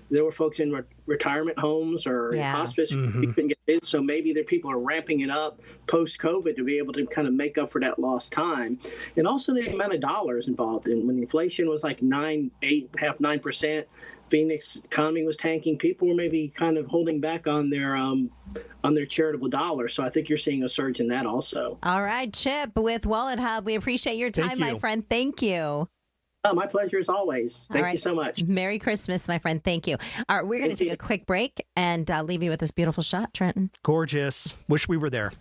there were folks in retirement homes or in hospice who couldn't get in, so maybe people are ramping it up post-COVID to be able to kind of make up for that lost time. And also the amount of dollars involved. And when inflation was like 9%, Phoenix economy was tanking, people were maybe kind of holding back on their charitable dollars. So I think you're seeing a surge in that also. All right, Chip with WalletHub, we appreciate your time, my friend. Thank you. Oh, my pleasure as always. Thank you so much. Merry Christmas, my friend. Thank you. All right, we're going to take a quick break and leave you with this beautiful shot, Trenton. Gorgeous. Wish we were there.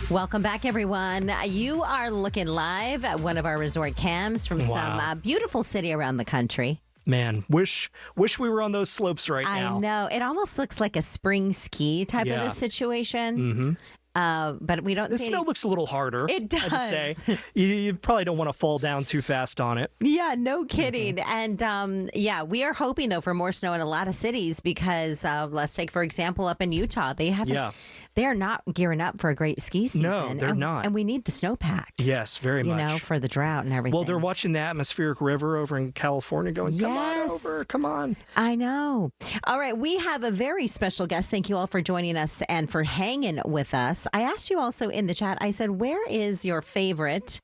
Welcome back, everyone. You are looking live at one of our resort cams from some beautiful city around the country. Man, wish we were on those slopes right now. I know. It almost looks like a spring ski type of a situation. But we don't The see snow any... looks a little harder. It does. I'd say. You probably don't want to fall down too fast on it. Yeah, no kidding. And we are hoping, though, for more snow in a lot of cities because let's take, for example, up in Utah. They are not gearing up for a great ski season. No, they're not. And we need the snowpack. Yes, very much. You know, for the drought and everything. Well, they're watching the atmospheric river over in California going, come on over, come on. I know. All right, we have a very special guest. Thank you all for joining us and for hanging with us. I asked you also in the chat, I said, where is your favorite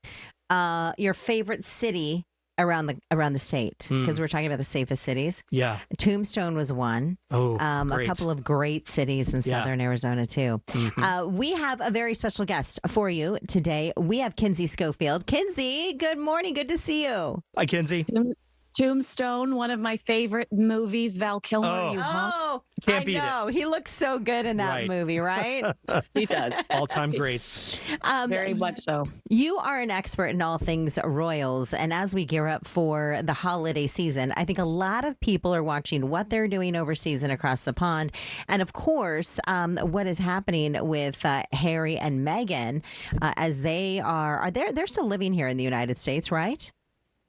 city around the state? Because we're talking about the safest cities. Yeah. Tombstone was one. Oh, a couple of great cities in southern Arizona, too. We have a very special guest for you today. We have Kinsey Schofield. Kinsey, good morning. Good to see you. Hi, Kinsey. Tombstone, one of my favorite movies. Val Kilmer. Can't beat it. He looks so good in that movie, right? He does. All-time greats. Very much so. You are an expert in all things Royals, and as we gear up for the holiday season, I think a lot of people are watching what they're doing overseas and across the pond, and of course, what is happening with Harry and Meghan, as they're still living here in the United States, right?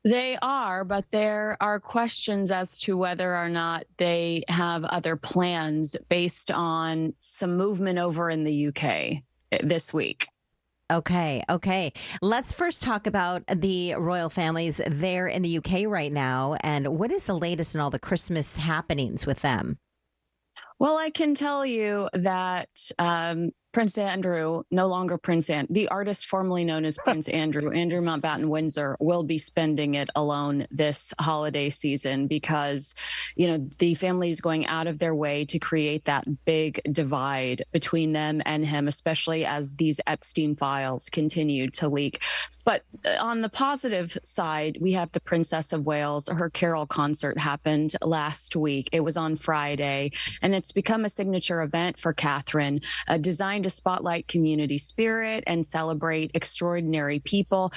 They are, but there are questions as to whether or not they have other plans based on some movement over in the UK this week. Okay. Let's first talk about the royal families there in the UK right now, and what is the latest in all the Christmas happenings with them? Well, I can tell you that Prince Andrew, no longer the artist formerly known as Prince Andrew Mountbatten Windsor, will be spending it alone this holiday season because, the family is going out of their way to create that big divide between them and him, especially as these Epstein files continue to leak. But on the positive side, we have the Princess of Wales. Her carol concert happened last week. It was on Friday, and it's become a signature event for Catherine, designed to spotlight community spirit and celebrate extraordinary people.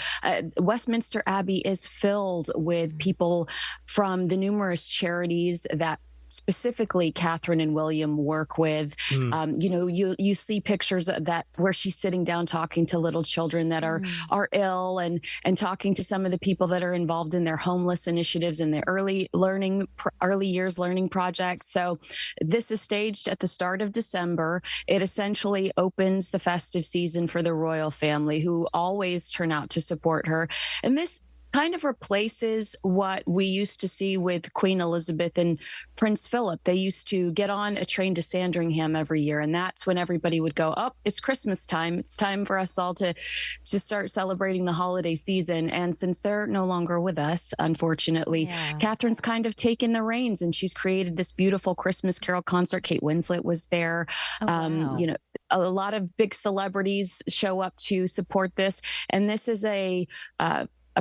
Westminster Abbey is filled with people from the numerous charities that specifically Catherine and William work with. You see pictures of that where she's sitting down talking to little children that are ill and talking to some of the people that are involved in their homeless initiatives and their early years learning projects. So this is staged at the start of December. It essentially opens the festive season for the royal family, who always turn out to support her. And this kind of replaces what we used to see with Queen Elizabeth and Prince Philip. They used to get on a train to Sandringham every year, and that's when everybody would go, it's Christmas time. It's time for us all to start celebrating the holiday season. And since they're no longer with us, unfortunately, Catherine's kind of taken the reins, and she's created this beautiful Christmas Carol concert. Kate Winslet was there. Wow. A lot of big celebrities show up to support this. And this is a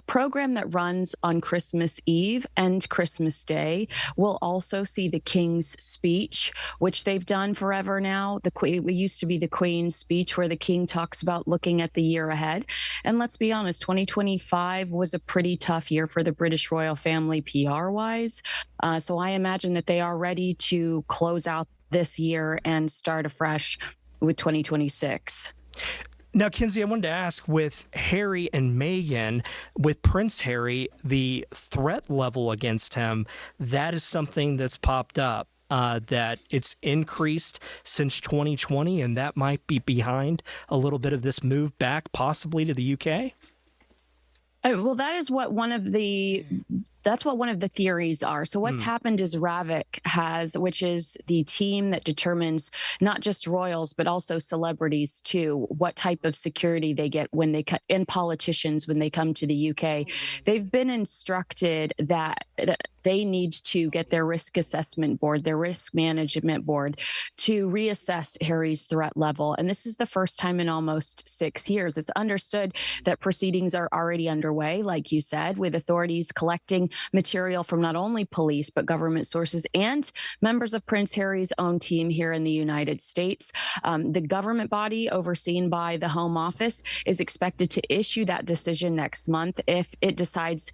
program that runs on Christmas Eve and Christmas Day. We'll also see the King's speech, which they've done forever now. It used to be the Queen's speech, where the King talks about looking at the year ahead. And let's be honest, 2025 was a pretty tough year for the British royal family PR-wise. So I imagine that they are ready to close out this year and start afresh with 2026. Now, Kinsey, I wanted to ask, with Harry and Meghan, with Prince Harry, the threat level against him, that is something that's popped up, that it's increased since 2020, and that might be behind a little bit of this move back possibly to the UK? Well, that is what one of the theories are. So what's happened is Ravik has, which is the team that determines not just royals, but also celebrities too, what type of security they get and politicians when they come to the UK. They've been instructed that they need to get their risk assessment board, their risk management board, to reassess Harry's threat level. And this is the first time in almost 6 years. It's understood that proceedings are already underway, like you said, with authorities collecting material from not only police, but government sources and members of Prince Harry's own team here in the United States. The government body overseen by the Home Office is expected to issue that decision next month if it decides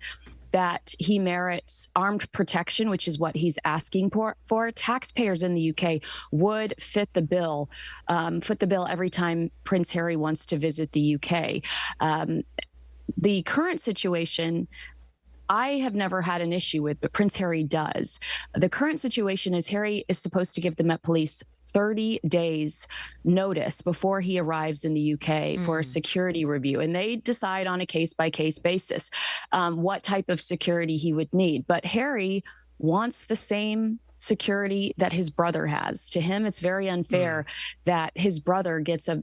that he merits armed protection, which is what he's asking for. Taxpayers in the UK would foot the bill every time Prince Harry wants to visit the UK. The current situation, I have never had an issue with, but Prince Harry does. The current situation is Harry is supposed to give the Met Police 30 days notice before he arrives in the UK for a security review. And they decide on a case-by-case basis what type of security he would need. But Harry wants the same security that his brother has. To him, it's very unfair that his brother gets a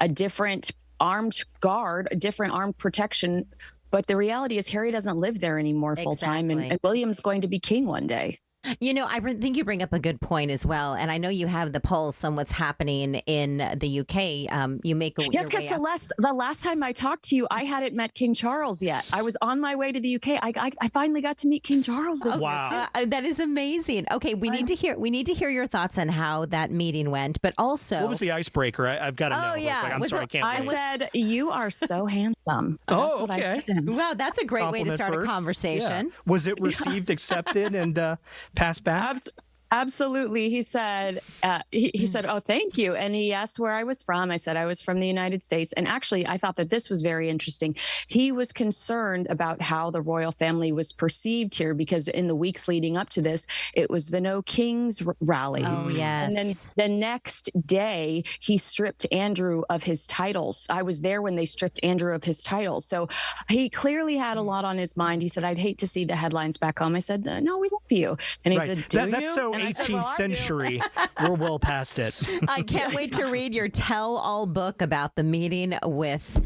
different armed guard, a different armed protection. But the reality is Harry doesn't live there anymore full time, and William's going to be king one day. You know, I think you bring up a good point as well. And I know you have the pulse on what's happening in the UK. You make a Yes, because Celeste, the last time I talked to you, I hadn't met King Charles yet. I was on my way to the UK. I finally got to meet King Charles this year. That is amazing. Okay, we need to hear your thoughts on how that meeting went, but also what was the icebreaker? I've got to know. Yeah. I'm sorry, I can't. I said, "You are so handsome." That's what I said to him. Wow, that's a great way to start a conversation. Yeah. Was it received, accepted, and passed back? Absolutely. He said, he said, "Oh, thank you." And he asked where I was from. I said I was from the United States. And actually, I thought that this was very interesting. He was concerned about how the royal family was perceived here, because in the weeks leading up to this, it was the No Kings rallies. Oh, yes. And then the next day, he stripped Andrew of his titles. I was there when they stripped Andrew of his titles. So he clearly had a lot on his mind. He said, "I'd hate to see the headlines back home." I said, "No, we love you." And he said, "Do that's you?" so And I said, 18th "Well, I do." century. We're well past it. I can't wait to read your tell-all book about the meeting with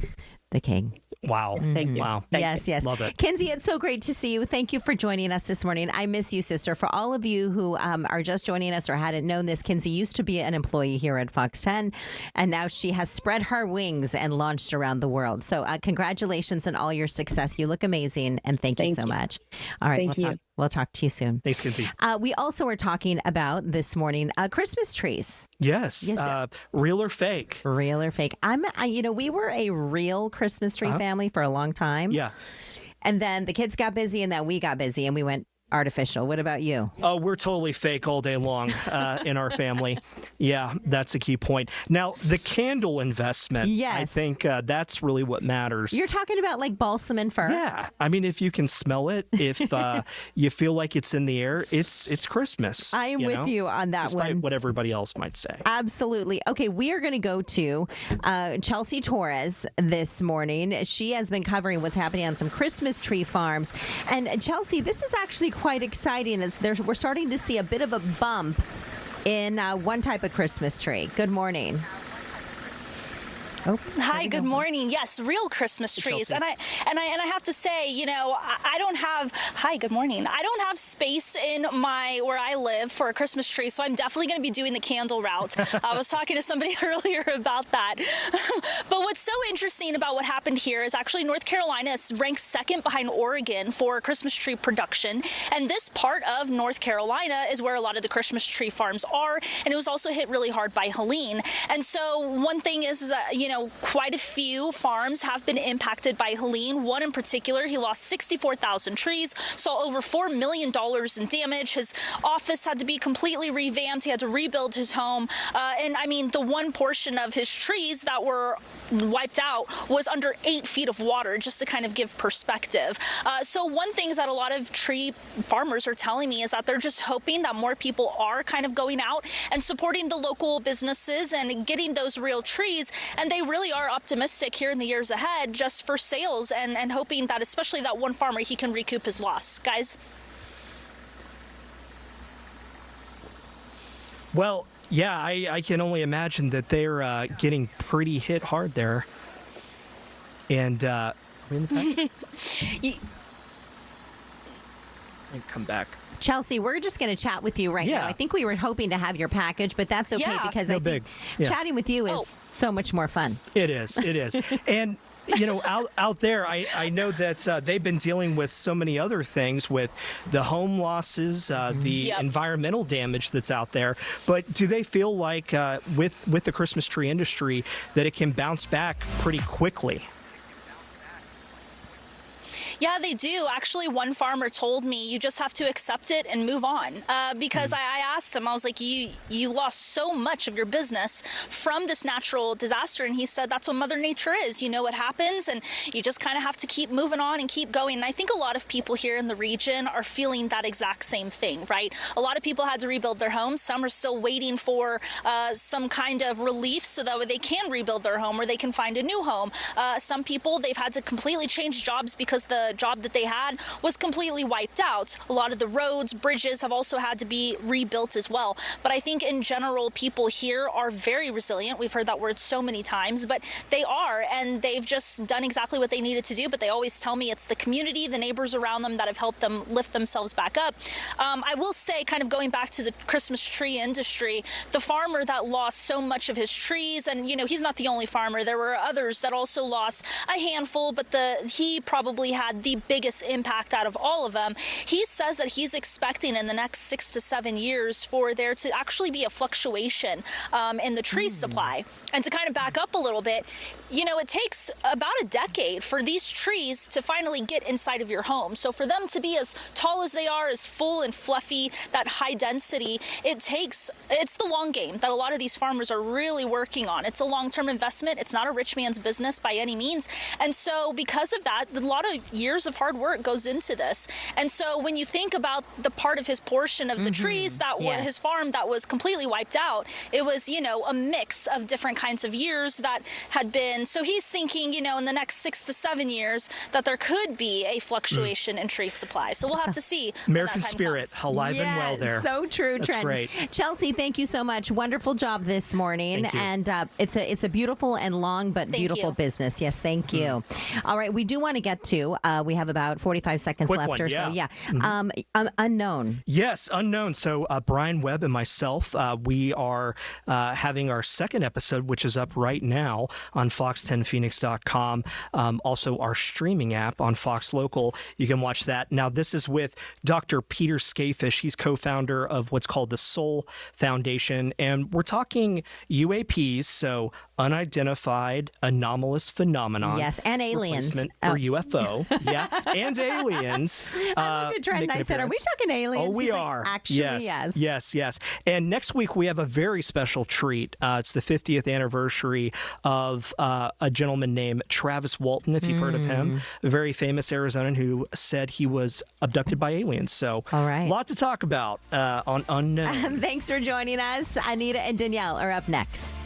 the king. Wow. Thank you. Wow. Yes. Love it. Kinsey, it's so great to see you. Thank you for joining us this morning. I miss you, sister. For all of you who are just joining us or hadn't known this, Kinsey used to be an employee here at Fox 10, and now she has spread her wings and launched around the world. So congratulations on all your success. You look amazing, and thank you so much. All right. We'll talk to you soon. Thanks, Kinsey. We also are talking about this morning Christmas trees. Yes. Real or fake? Real or fake? We were a real Christmas tree family for a long time. Yeah. And then the kids got busy, and then we got busy, and we went artificial. What about you? Oh, we're totally fake all day long in our family. Yeah, that's a key point. Now, the candle investment, I think that's really what matters. You're talking about like balsam and fir? Yeah. I mean, if you can smell it, if you feel like it's in the air, it's Christmas. I am with you on that despite one. what everybody else might say. Absolutely. Okay, we are going to go to Chelsea Torres this morning. She has been covering what's happening on some Christmas tree farms. And Chelsea, this is actually quite exciting. We're starting to see a bit of a bump in one type of Christmas tree. Good morning. Hi, good morning. Yes, real Christmas trees. And I have to say, I don't have good morning. I don't have space in where I live for a Christmas tree, so I'm definitely going to be doing the candle route. I was talking to somebody earlier about that. But what's so interesting about what happened here is actually North Carolina is ranked second behind Oregon for Christmas tree production. And this part of North Carolina is where a lot of the Christmas tree farms are. And it was also hit really hard by Helene. And so one thing is that, quite a few farms have been impacted by Helene. One in particular, he lost 64,000 trees, saw over $4 million in damage. His office had to be completely revamped. He had to rebuild his home. And I mean, the one portion of his trees that were wiped out was under 8 feet of water, just to kind of give perspective. So one thing is that a lot of tree farmers are telling me is that they're just hoping that more people are kind of going out and supporting the local businesses and getting those real trees. And they really are optimistic here in the years ahead just for sales and hoping that especially that one farmer, he can recoup his loss. Guys? Well, yeah, I can only imagine that they're getting pretty hit hard there. And are we in the pack? Come back. Chelsea, we're just going to chat with you right now. I think we were hoping to have your package, but that's okay because I think chatting with you is so much more fun. It is. And out there, I know that they've been dealing with so many other things with the home losses, the environmental damage that's out there. But do they feel like with the Christmas tree industry that it can bounce back pretty quickly? Yeah, they do. Actually, one farmer told me you just have to accept it and move on. Because I asked him, I was like, you lost so much of your business from this natural disaster. And he said, that's what Mother Nature is. You know what happens, and you just kind of have to keep moving on and keep going. And I think a lot of people here in the region are feeling that exact same thing, right? A lot of people had to rebuild their homes. Some are still waiting for some kind of relief so that way they can rebuild their home or they can find a new home. Some people, they've had to completely change jobs because the job that they had was completely wiped out. A lot of the roads, bridges have also had to be rebuilt as well. But I think in general, people here are very resilient. We've heard that word so many times, but they are, and they've just done exactly what they needed to do. But they always tell me it's the community, the neighbors around them that have helped them lift themselves back up. I will say, kind of going back to the Christmas tree industry, the farmer that lost so much of his trees, and he's not the only farmer. There were others that also lost a handful, but he probably had the biggest impact out of all of them. He says that he's expecting in the next 6 to 7 years for there to actually be a fluctuation in the tree supply. And to kind of back up a little bit, it takes about a decade for these trees to finally get inside of your home. So for them to be as tall as they are, as full and fluffy, that high density, it's the long game that a lot of these farmers are really working on. It's a long-term investment. It's not a rich man's business by any means. And so because of that, a lot of years of hard work goes into this. And so when you think about the part of his portion of the trees that was his farm that was completely wiped out, it was, a mix of different kinds of years that had been. So he's thinking, in the next 6 to 7 years that there could be a fluctuation in tree supply. So we'll have to see. American spirit, alive and well there. So true, Trenton. Great. Chelsea, thank you so much. Wonderful job this morning. And it's a beautiful and long but beautiful business. Yes, thank you. All right, we do want to get to, we have about 45 seconds left or so. Yeah. Unknown. Yes, unknown. So Brian Webb and myself, we are having our second episode, which is up right now on fox10phoenix.com. Also, our streaming app on Fox Local. You can watch that. Now, this is with Dr. Peter Skafish. He's co-founder of what's called the Soul Foundation. And we're talking UAPs, so unidentified anomalous phenomenon. Yes, and aliens. For UFO. Yeah, and aliens. I looked at Trenton and I said, are we talking aliens? Oh, we He's are. Like, actually, yes. And next week we have a very special treat. It's the 50th anniversary of a gentleman named Travis Walton, if you've heard of him, a very famous Arizonan who said he was abducted by aliens. So all right. A lot to talk about on Unknown. Thanks for joining us. Anita and Danielle are up next.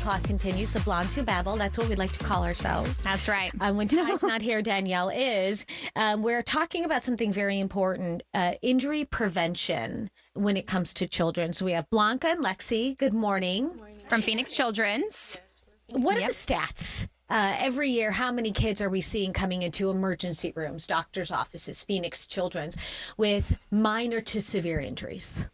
Plot continues. The Blondes Who Babble. That's what we like to call ourselves. That's right. When Ty's not here, Danielle is. We're talking about something very important, injury prevention when it comes to children. So we have Blanca and Lexi. Good morning. From Phoenix Children's. What are the stats? Every year, how many kids are we seeing coming into emergency rooms, doctor's offices, Phoenix Children's, with minor to severe injuries?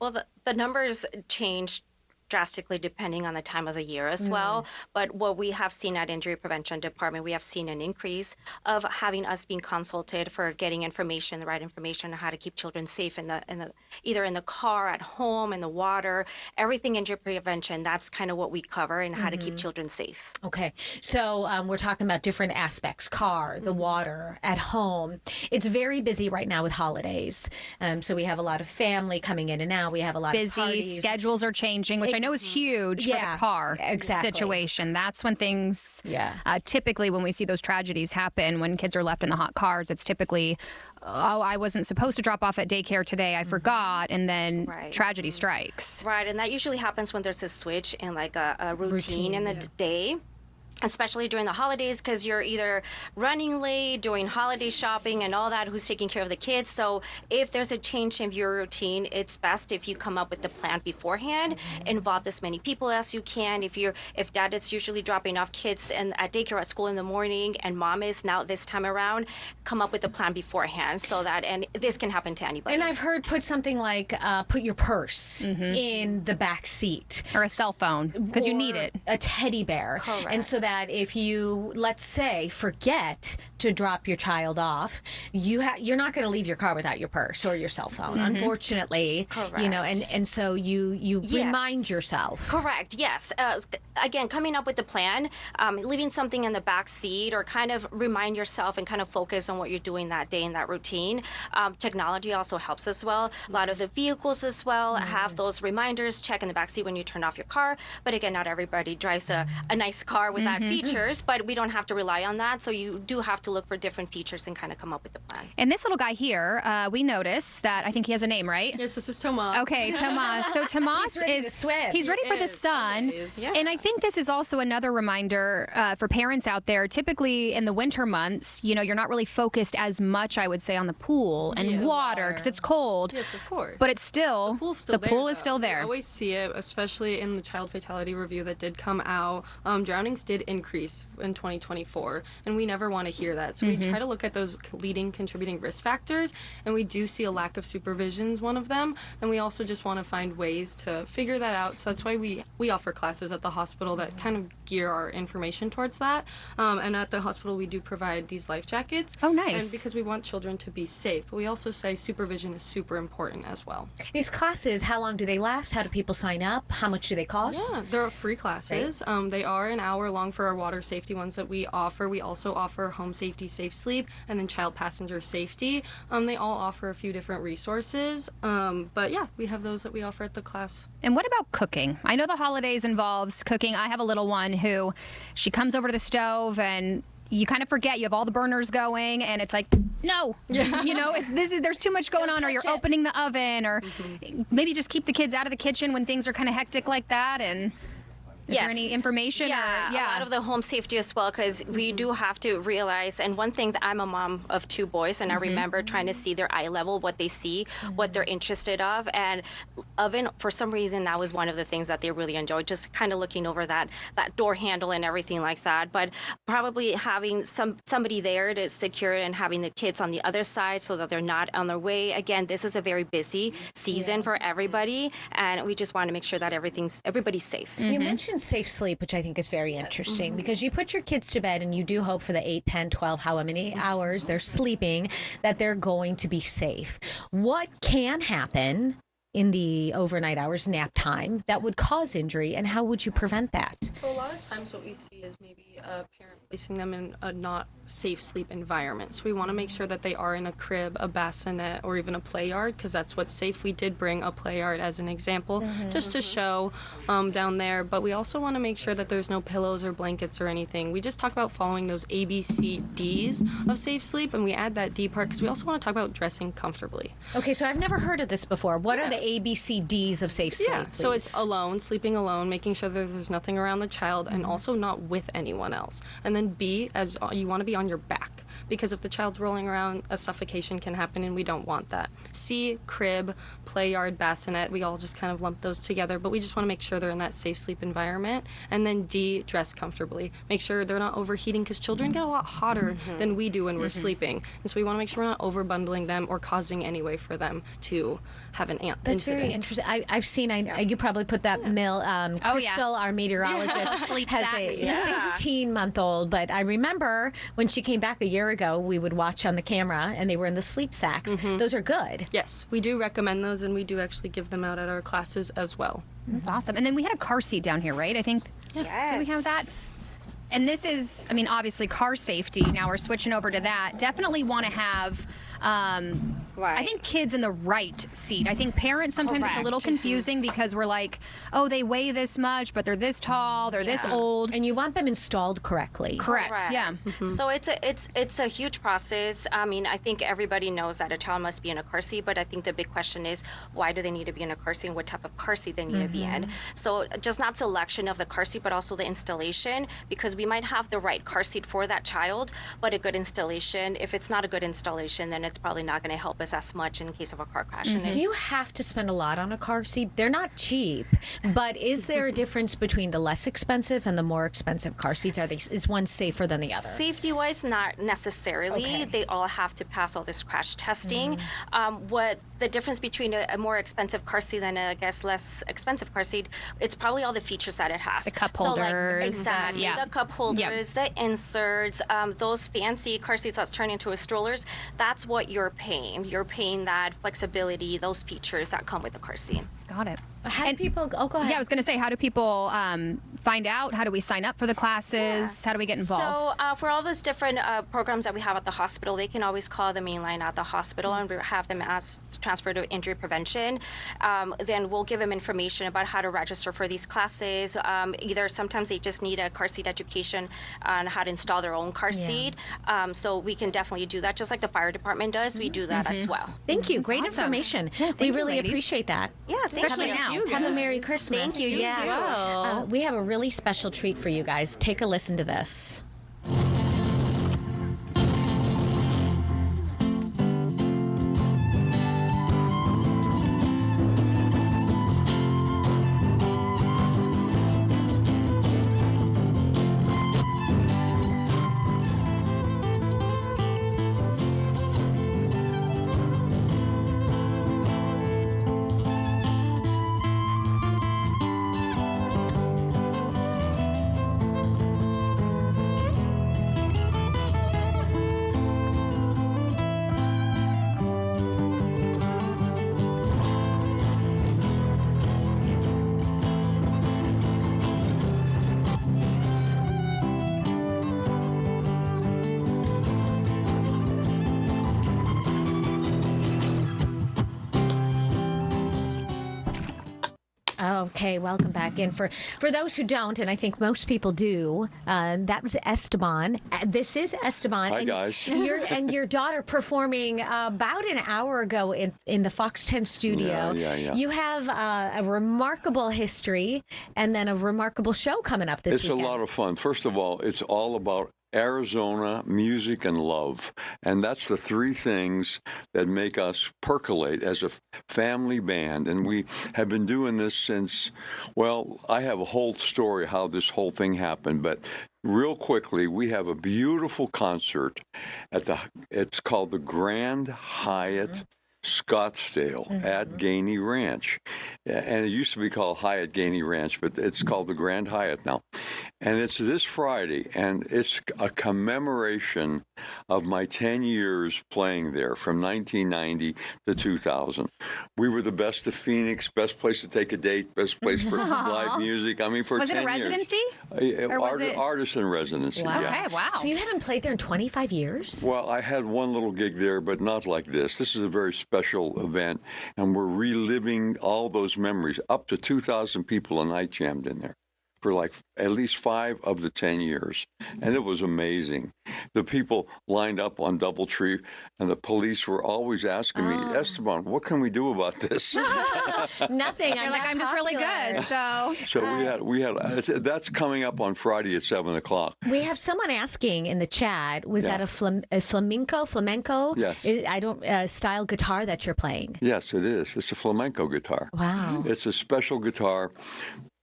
Well, the numbers change drastically depending on the time of the year as well. But what we have seen at Injury Prevention Department, we have seen an increase of having us being consulted for getting information, the right information on how to keep children safe in the either in the car, at home, in the water, everything injury prevention. That's kind of what we cover and how to keep children safe. Okay. So we're talking about different aspects, car, the water, at home. It's very busy right now with holidays. So we have a lot of family coming in and out. We have a lot of Busy, parties. schedules are changing, which I know is huge for the car situation. That's when things, typically when we see those tragedies happen, when kids are left in the hot cars, it's typically, oh, I wasn't supposed to drop off at daycare today, I forgot, and then tragedy strikes. Right, and that usually happens when there's a switch in like a routine in the day. Especially during the holidays, because you're either running late, doing holiday shopping and all that, who's taking care of the kids. So if there's a change in your routine, it's best if you come up with the plan beforehand, involve as many people as you can. If dad is usually dropping off kids at daycare at school in the morning and mom is now this time around, come up with a plan beforehand so that, and this can happen to anybody. And I've heard put something like put your purse in the back seat. Or a cell phone, because you need it. A teddy bear. Correct. And so that if you, let's say, forget to drop your child off, you're not going to leave your car without your purse or your cell phone, unfortunately. Correct. You know, and so you remind yourself. Correct. Yes. Again, coming up with the plan, leaving something in the back seat, or kind of remind yourself and kind of focus on what you're doing that day in that routine. Technology also helps as well. A lot of the vehicles as well have those reminders. Check in the back seat when you turn off your car. But again, not everybody drives a nice car with that features, but we don't have to rely on that. So you do have to look for different features and kind of come up with the plan. And this little guy here, we notice that, I think he has a name, right? Yes, this is Tomas. Okay, Tomas. So Tomas he's ready for the sun. Yeah. And I think this is also another reminder for parents out there. Typically in the winter months, you know, you're not really focused as much, I would say, on the pool and water because it's cold. Yes, of course. But it's still, the pool is still there. I always see it, especially in the child fatality review that did come out. Drownings did increase in 2024, and we never want to hear that. So we try to look at those leading contributing risk factors, and we do see a lack of supervision is one of them, and we also just want to find ways to figure that out. So that's why we offer classes at the hospital that kind of gear our information towards that. And at the hospital, we do provide these life jackets. Oh, nice. And because we want children to be safe, but we also say supervision is super important as well. These classes, how long do they last? How do people sign up? How much do they cost? Yeah, they're free classes. Right. They are an hour long for our water safety ones that we offer. We also offer home safety, safe sleep, and then child passenger safety. They all offer a few different resources. But yeah, we have those that we offer at the class. And what about cooking? I know the holidays involves cooking. I have a little one who, she comes over to the stove and you kind of forget you have all the burners going, and it's like, no, you know, there's too much going on, or you're opening the oven, or maybe just keep the kids out of the kitchen when things are kind of hectic like that. And is there any information? Yeah, a lot of the home safety as well, because we do have to realize, and one thing that I'm a mom of 2 boys, and I remember trying to see their eye level, what they see, what they're interested of, and oven, for some reason, that was one of the things that they really enjoyed, just kind of looking over that door handle and everything like that. But probably having somebody there to secure it and having the kids on the other side so that they're not on their way. Again, this is a very busy season for everybody, and we just want to make sure that everybody's safe. You mentioned safe sleep, which I think is very interesting, because you put your kids to bed and you do hope for the 8, 10, 12, how many hours they're sleeping, that they're going to be safe. What can happen in the overnight hours, nap time, that would cause injury, and how would you prevent that? So a lot of times what we see is maybe a parent placing them in a not safe sleep environment. So we want to make sure that they are in a crib, a bassinet, or even a play yard, because that's what's safe. We did bring a play yard as an example, just to show down there. But we also want to make sure that there's no pillows or blankets or anything. We just talk about following those ABCDs of safe sleep, and we add that D part because we also want to talk about dressing comfortably. Okay, so I've never heard of this before. What are the ABCDs of safe sleep. Yeah, so it's please. alone, sleeping alone, making sure that there's nothing around the child, and also not with anyone else. And then B, as you want to be on your back, because if the child's rolling around, a suffocation can happen, and we don't want that. C, crib, play yard, bassinet. We all just kind of lump those together, but we just want to make sure they're in that safe sleep environment. And then D, dress comfortably. Make sure they're not overheating, because children get a lot hotter than we do when we're sleeping. And so we want to make sure we're not overbundling them or causing any way for them to have an That's incident. very interesting. I've seen, you probably put that Crystal, our meteorologist, Sleep has sack. a Yeah. 16-month-old. But I remember when she came back a year ago, we would watch on the camera, and they were in the sleep sacks. Those are good. Yes, we do recommend those, and we do actually give them out at our classes as well. That's awesome. And then we had a car seat down here, right? I think. Yes. Did we have that? And this is, I mean, obviously car safety. Now we're switching over to that. Definitely want to have, I think, kids in the right seat. I think parents, sometimes it's a little confusing because we're like, oh, they weigh this much, but they're this tall, they're this old. And you want them installed correctly. Correct. Yeah. So it's a huge process. I mean, I think everybody knows that a child must be in a car seat, but I think the big question is, why do they need to be in a car seat and what type of car seat they need to be in? So just not selection of the car seat, but also the installation, because we might have the right car seat for that child, but a good installation. If it's not a good installation, then it's probably not going to help us as much in case of a car crash. Do you have to spend a lot on a car seat? They're not cheap, but is there a difference between the less expensive and the more expensive car seats? Is one safer than the other? Safety-wise, not necessarily. Okay. They all have to pass all this crash testing. What the difference between a more expensive car seat and I guess less expensive car seat, it's probably all the features that it has. The cup So, like, holders. exactly. Yeah. The cup holders, the inserts, those fancy car seats that's turned into a strollers, that's what you're paying. You're paying that flexibility, those features that come with the car seat. Got it. How do people, go ahead. Yeah, I was going to say, how do people find out? How do we sign up for the classes? How do we get involved? So for all those different programs that we have at the hospital, they can always call the main line at the hospital and we have them transferred to injury prevention. Then we'll give them information about how to register for these classes. Either sometimes they just need a car seat education on how to install their own car seat. So we can definitely do that, just like the fire department does. We do that as well. Thank you. That's Great awesome. information. Yeah, we thank you, really ladies. appreciate that. Yeah, Especially now. Have a Merry Christmas. Thank you. You too. We have a really special treat for you guys. Take a listen to this. Okay, welcome back. And for those who don't, and I think most people do, that was Esteban. This is Esteban. Hi, and guys. your daughter performing about an hour ago in the Fox 10 studio. Yeah. You have a remarkable history and then a remarkable show coming up this weekend. It's a lot of fun. First of all, it's all about Arizona, music, and love. And that's the three things that make us percolate as a family band. And we have been doing this since, well, I have a whole story how this whole thing happened. But real quickly, we have a beautiful concert it's called the Grand Hyatt Scottsdale at Gainey Ranch. And it used to be called Hyatt Gainey Ranch, but it's called the Grand Hyatt now. And it's this Friday, and it's a commemoration of my 10 years playing there from 1990 to 2000. We were the best of Phoenix, best place to take a date, best place for live music. I mean, for 10 years. Was it a residency? Or was it... Artist in residency, Wow. yeah. Okay, wow. So you haven't played there in 25 years? Well, I had one little gig there, but not like this. This is a very special event, and we're reliving all those memories. Up to 2,000 people a night jammed in there. for like at least 5 of the 10 years. And it was amazing. The people lined up on Doubletree, and the police were always asking me, Esteban, what can we do about this? Nothing. You're like, I'm just really good. So we had that's coming up on Friday at 7:00. We have someone asking in the chat, was that a flamenco? Yes. I don't style guitar that you're playing? Yes, it is. It's a flamenco guitar. Wow. It's a special guitar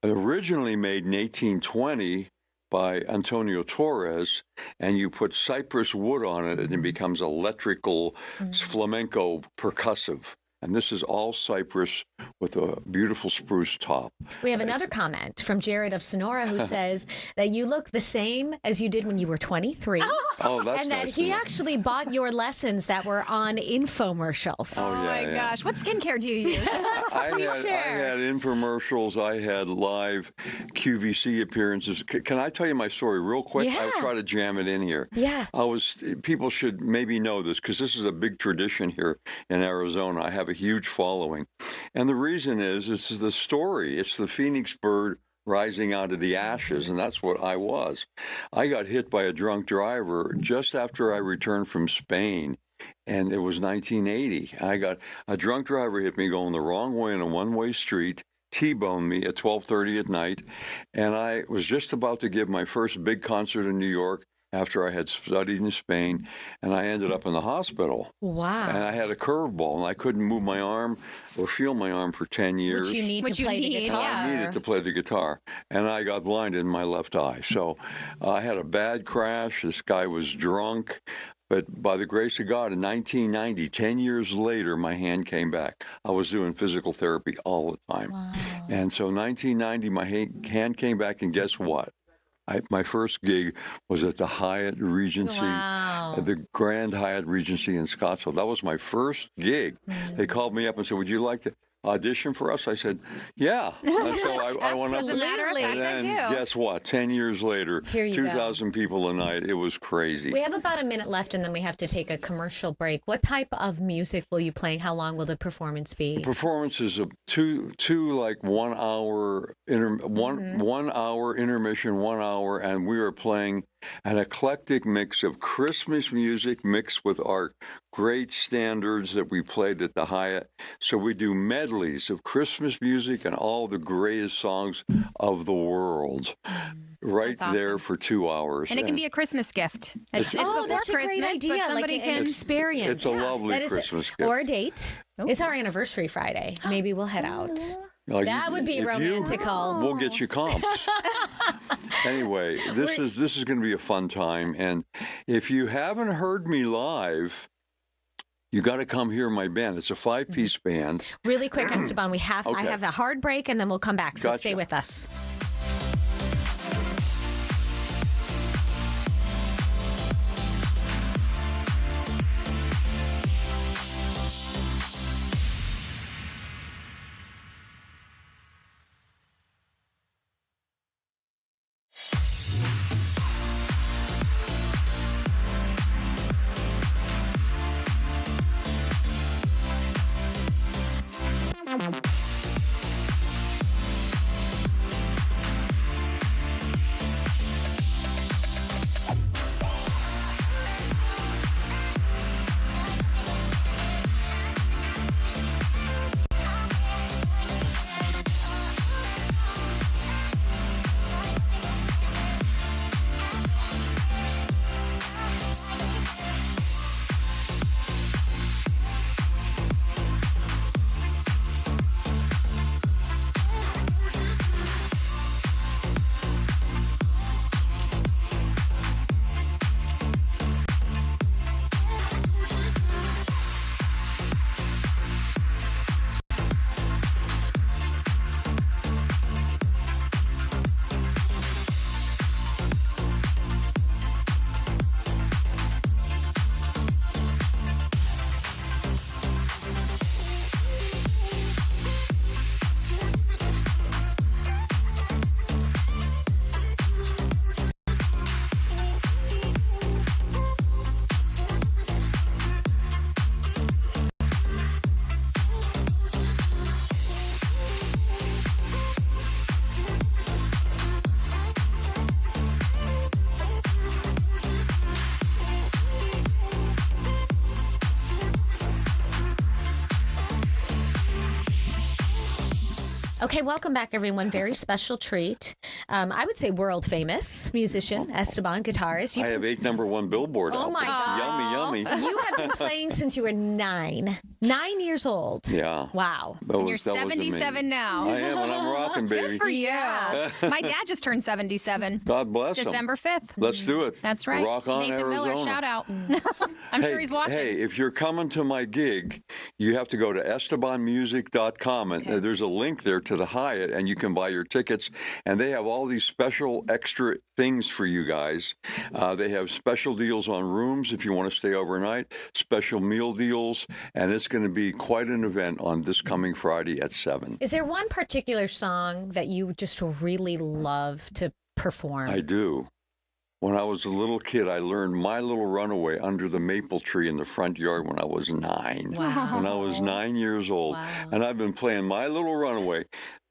originally made in 1820 by Antonio Torres, and you put cypress wood on it and it becomes electrical flamenco percussive. And this is all cypress with a beautiful spruce top. We have another comment from Jared of Sonora who says that you look the same as you did when you were 23. Oh, that's and that nice he to know. actually bought your lessons that were on infomercials. Oh my gosh. What skincare do you use? I had infomercials. I had live QVC appearances. Can I tell you my story real quick? Yeah. I'll try to jam it in here. Yeah. People should maybe know this because this is a big tradition here in Arizona. I have a huge following. And the reason is, this is the story. It's the Phoenix bird rising out of the ashes, and that's what I was. I got hit by a drunk driver just after I returned from Spain, and it was 1980. I got a drunk driver hit me going the wrong way in a one-way street, T-boned me at 12:30 at night, and I was just about to give my first big concert in New York after I had studied in Spain, and I ended up in the hospital. Wow. And I had a curveball, and I couldn't move my arm or feel my arm for 10 years. Which you need to play the guitar. I needed to play the guitar, and I got blinded in my left eye. So I had a bad crash. This guy was drunk. But by the grace of God, in 1990, 10 years later, my hand came back. I was doing physical therapy all the time. Wow. And so 1990, my hand came back, and guess what? My first gig was at the Hyatt Regency, the Grand Hyatt Regency in Scottsdale. That was my first gig. They called me up and said, would you like to audition for us? I said, yeah. And so I went up. As a matter of fact, and I then do. guess what? 10 years later, Here you go. 2,000 people a night. It was crazy. We have about a minute left, and then we have to take a commercial break. What type of music will you play? How long will the performance be? The performance is a two like 1 hour, one hour intermission, 1 hour, and we are playing an eclectic mix of Christmas music mixed with our great standards that we played at the Hyatt. So we do medleys of Christmas music and all the greatest songs of the world right That's there awesome. for 2 hours. And it can be a Christmas gift. It's before that's a Christmas, great idea. but somebody like an can. experience. It's a lovely That is Christmas gift. Or a date. It's our anniversary Friday. Maybe we'll head out. That would be romantical. We'll get you comps. Anyway, this is going to be a fun time, and if you haven't heard me live, you got to come hear my band. It's a 5-piece band. Really quick, Esteban, I Okay. have a hard break, and then we'll come back. So Gotcha. stay with us. Okay, welcome back, everyone. Very special treat. I would say world famous musician, Esteban guitarist. I have 8 #1 Billboard Oh albums. my God. Yummy. You have been playing since you were 9. 9 years old. Yeah. Wow. And you're 77 now. I am, and I'm rocking, baby. Good for you. My dad just turned 77. God bless him. December 5th. Let's do it. That's right. Rock on, Nathan Arizona. Miller, shout out. I'm sure he's watching. Hey, if you're coming to my gig, you have to go to estebanmusic.com, and there's a link there to the Hyatt, and you can buy your tickets. And they have all these special extra things for you guys. They have special deals on rooms if you want to stay overnight, special meal deals, and it's going to be quite an event on this coming Friday at 7. Is there one particular song that you just really love to perform? I do. When I was a little kid, I learned My Little Runaway under the maple tree in the front yard when I was 9. Wow. When I was 9 years old. Wow. And I've been playing My Little Runaway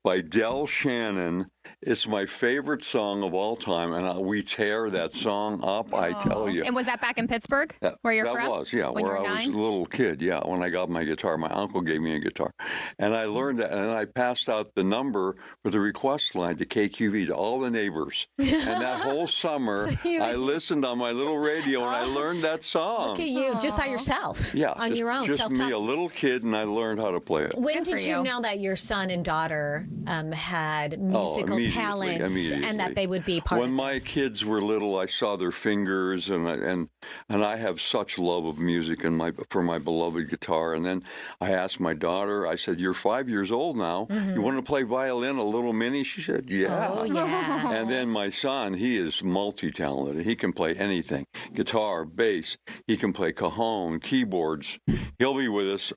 by Del Shannon. It's my favorite song of all time, and we tear that song up, I tell you. And was that back in Pittsburgh, where you're from? That was, yeah, when where you were I 9? was a little kid, yeah, when I got my guitar. My uncle gave me a guitar. And I learned that, and I passed out the number for the request line to KQV, to all the neighbors. And that whole summer, I listened on my little radio, and I learned that song. Look at you, just by yourself. Yeah, on your own, just self-taught. me, a little kid, and I learned how to play it. When did you know that your son and daughter had musical talents and that they would be part when of my kids were little, I saw their fingers, and I have such love of music for my beloved guitar. And then I asked my daughter, I said, "You're 5 years old now. You want to play violin, a little mini?" She said, "Yeah." Oh, yeah. And then my son, he is multi-talented. He can play anything: guitar, bass. He can play cajon, keyboards. He'll be with us.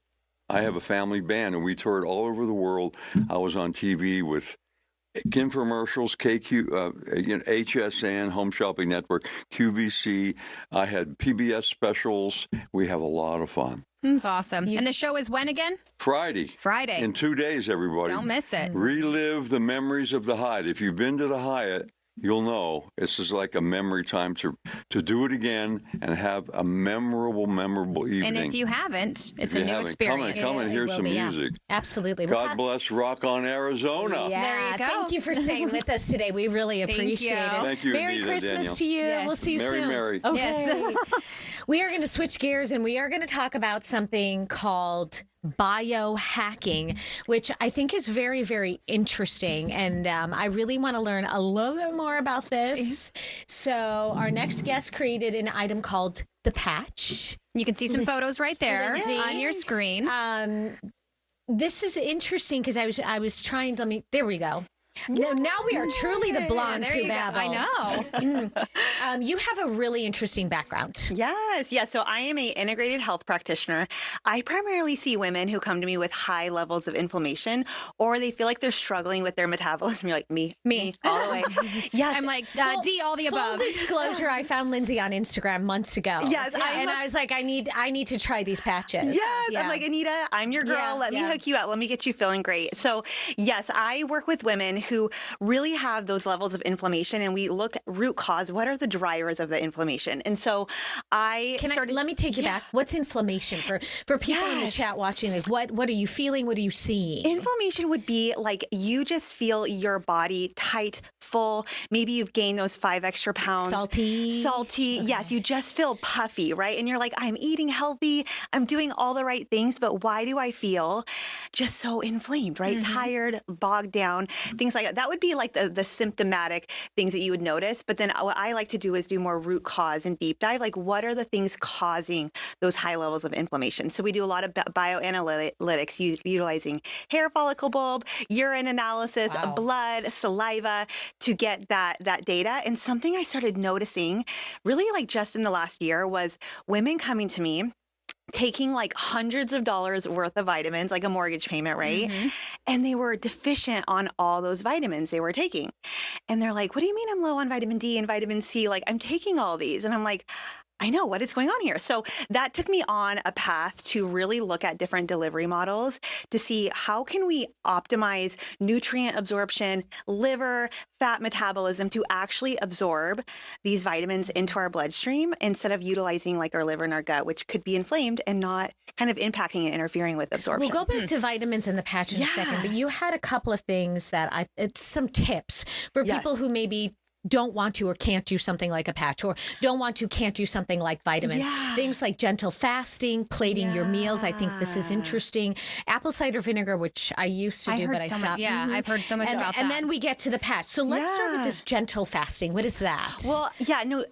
I have a family band, and we toured all over the world. I was on TV with infomercials, HSN, Home Shopping Network, QVC. I had PBS specials. We have a lot of fun. That's awesome. And the show is when again? Friday. Friday. In 2 days, everybody. Don't miss it. Relive the memories of the Hyatt. If you've been to the Hyatt, you'll know this is like a memory time to do it again and have a memorable evening. And if you haven't, it's a new experience. Come and hear some music. Absolutely. God bless Rock on Arizona. Yeah, there you go. Thank you for staying with us today. We really appreciate it. Thank you, Merry Anita, Christmas Daniel. to you. Yes. We'll see you Merry, soon. Merry. Okay. Yes. We are going to switch gears and we are going to talk about something called biohacking, which I think is very, very interesting. And I really want to learn a little bit more about this. So our next guest created an item called the patch. You can see some photos right there Lindsay. on your screen. This is interesting because I was trying to, there we go. No, now we are truly the blondes who babble. I know. You have a really interesting background. Yes. So I am an integrated health practitioner. I primarily see women who come to me with high levels of inflammation, or they feel like they're struggling with their metabolism. You're like, me all the way. Yes. I'm like, D, all the above. Full disclosure, I found Lindsay on Instagram months ago. Yes. And I was like, I need to try these patches. Yes. I'm like, Anita, I'm your girl. Let me hook you up. Let me get you feeling great. So yes, I work with women who really have those levels of inflammation, and we look root cause. What are the drivers of the inflammation? And so let me take you back. What's inflammation for people in the chat watching? Like, what are you feeling? What are you seeing? Inflammation would be like you just feel your body tight, full. Maybe you've gained those 5 extra pounds. Salty. Okay. Yes, you just feel puffy, right? And you're like, I'm eating healthy. I'm doing all the right things, but why do I feel just so inflamed, right? Tired, bogged down, things like that. That would be like the symptomatic things that you would notice. But then what I like to do is do more root cause and deep dive. Like, what are the things causing those high levels of inflammation? So we do a lot of bioanalytics utilizing hair follicle bulb, urine analysis, blood, saliva to get that data. And something I started noticing really like just in the last year was women coming to me taking like hundreds of dollars worth of vitamins, like a mortgage payment, right? And they were deficient on all those vitamins they were taking. And they're like, what do you mean I'm low on vitamin D and vitamin C? Like, I'm taking all these. And I'm like, I know what is going on here. So that took me on a path to really look at different delivery models to see how can we optimize nutrient absorption, liver, fat metabolism to actually absorb these vitamins into our bloodstream instead of utilizing like our liver and our gut, which could be inflamed and not kind of impacting and interfering with absorption. We'll go back to vitamins and the patch in a second, but you had a couple of things that it's some tips for people who maybe don't want to or can't do something like a patch, or can't do something like vitamins. Things like gentle fasting, plating your meals. I think this is interesting. Apple cider vinegar, which I used to do, but I stopped. I've heard so much about that. And then we get to the patch. So let's start with this gentle fasting. What is that? Well,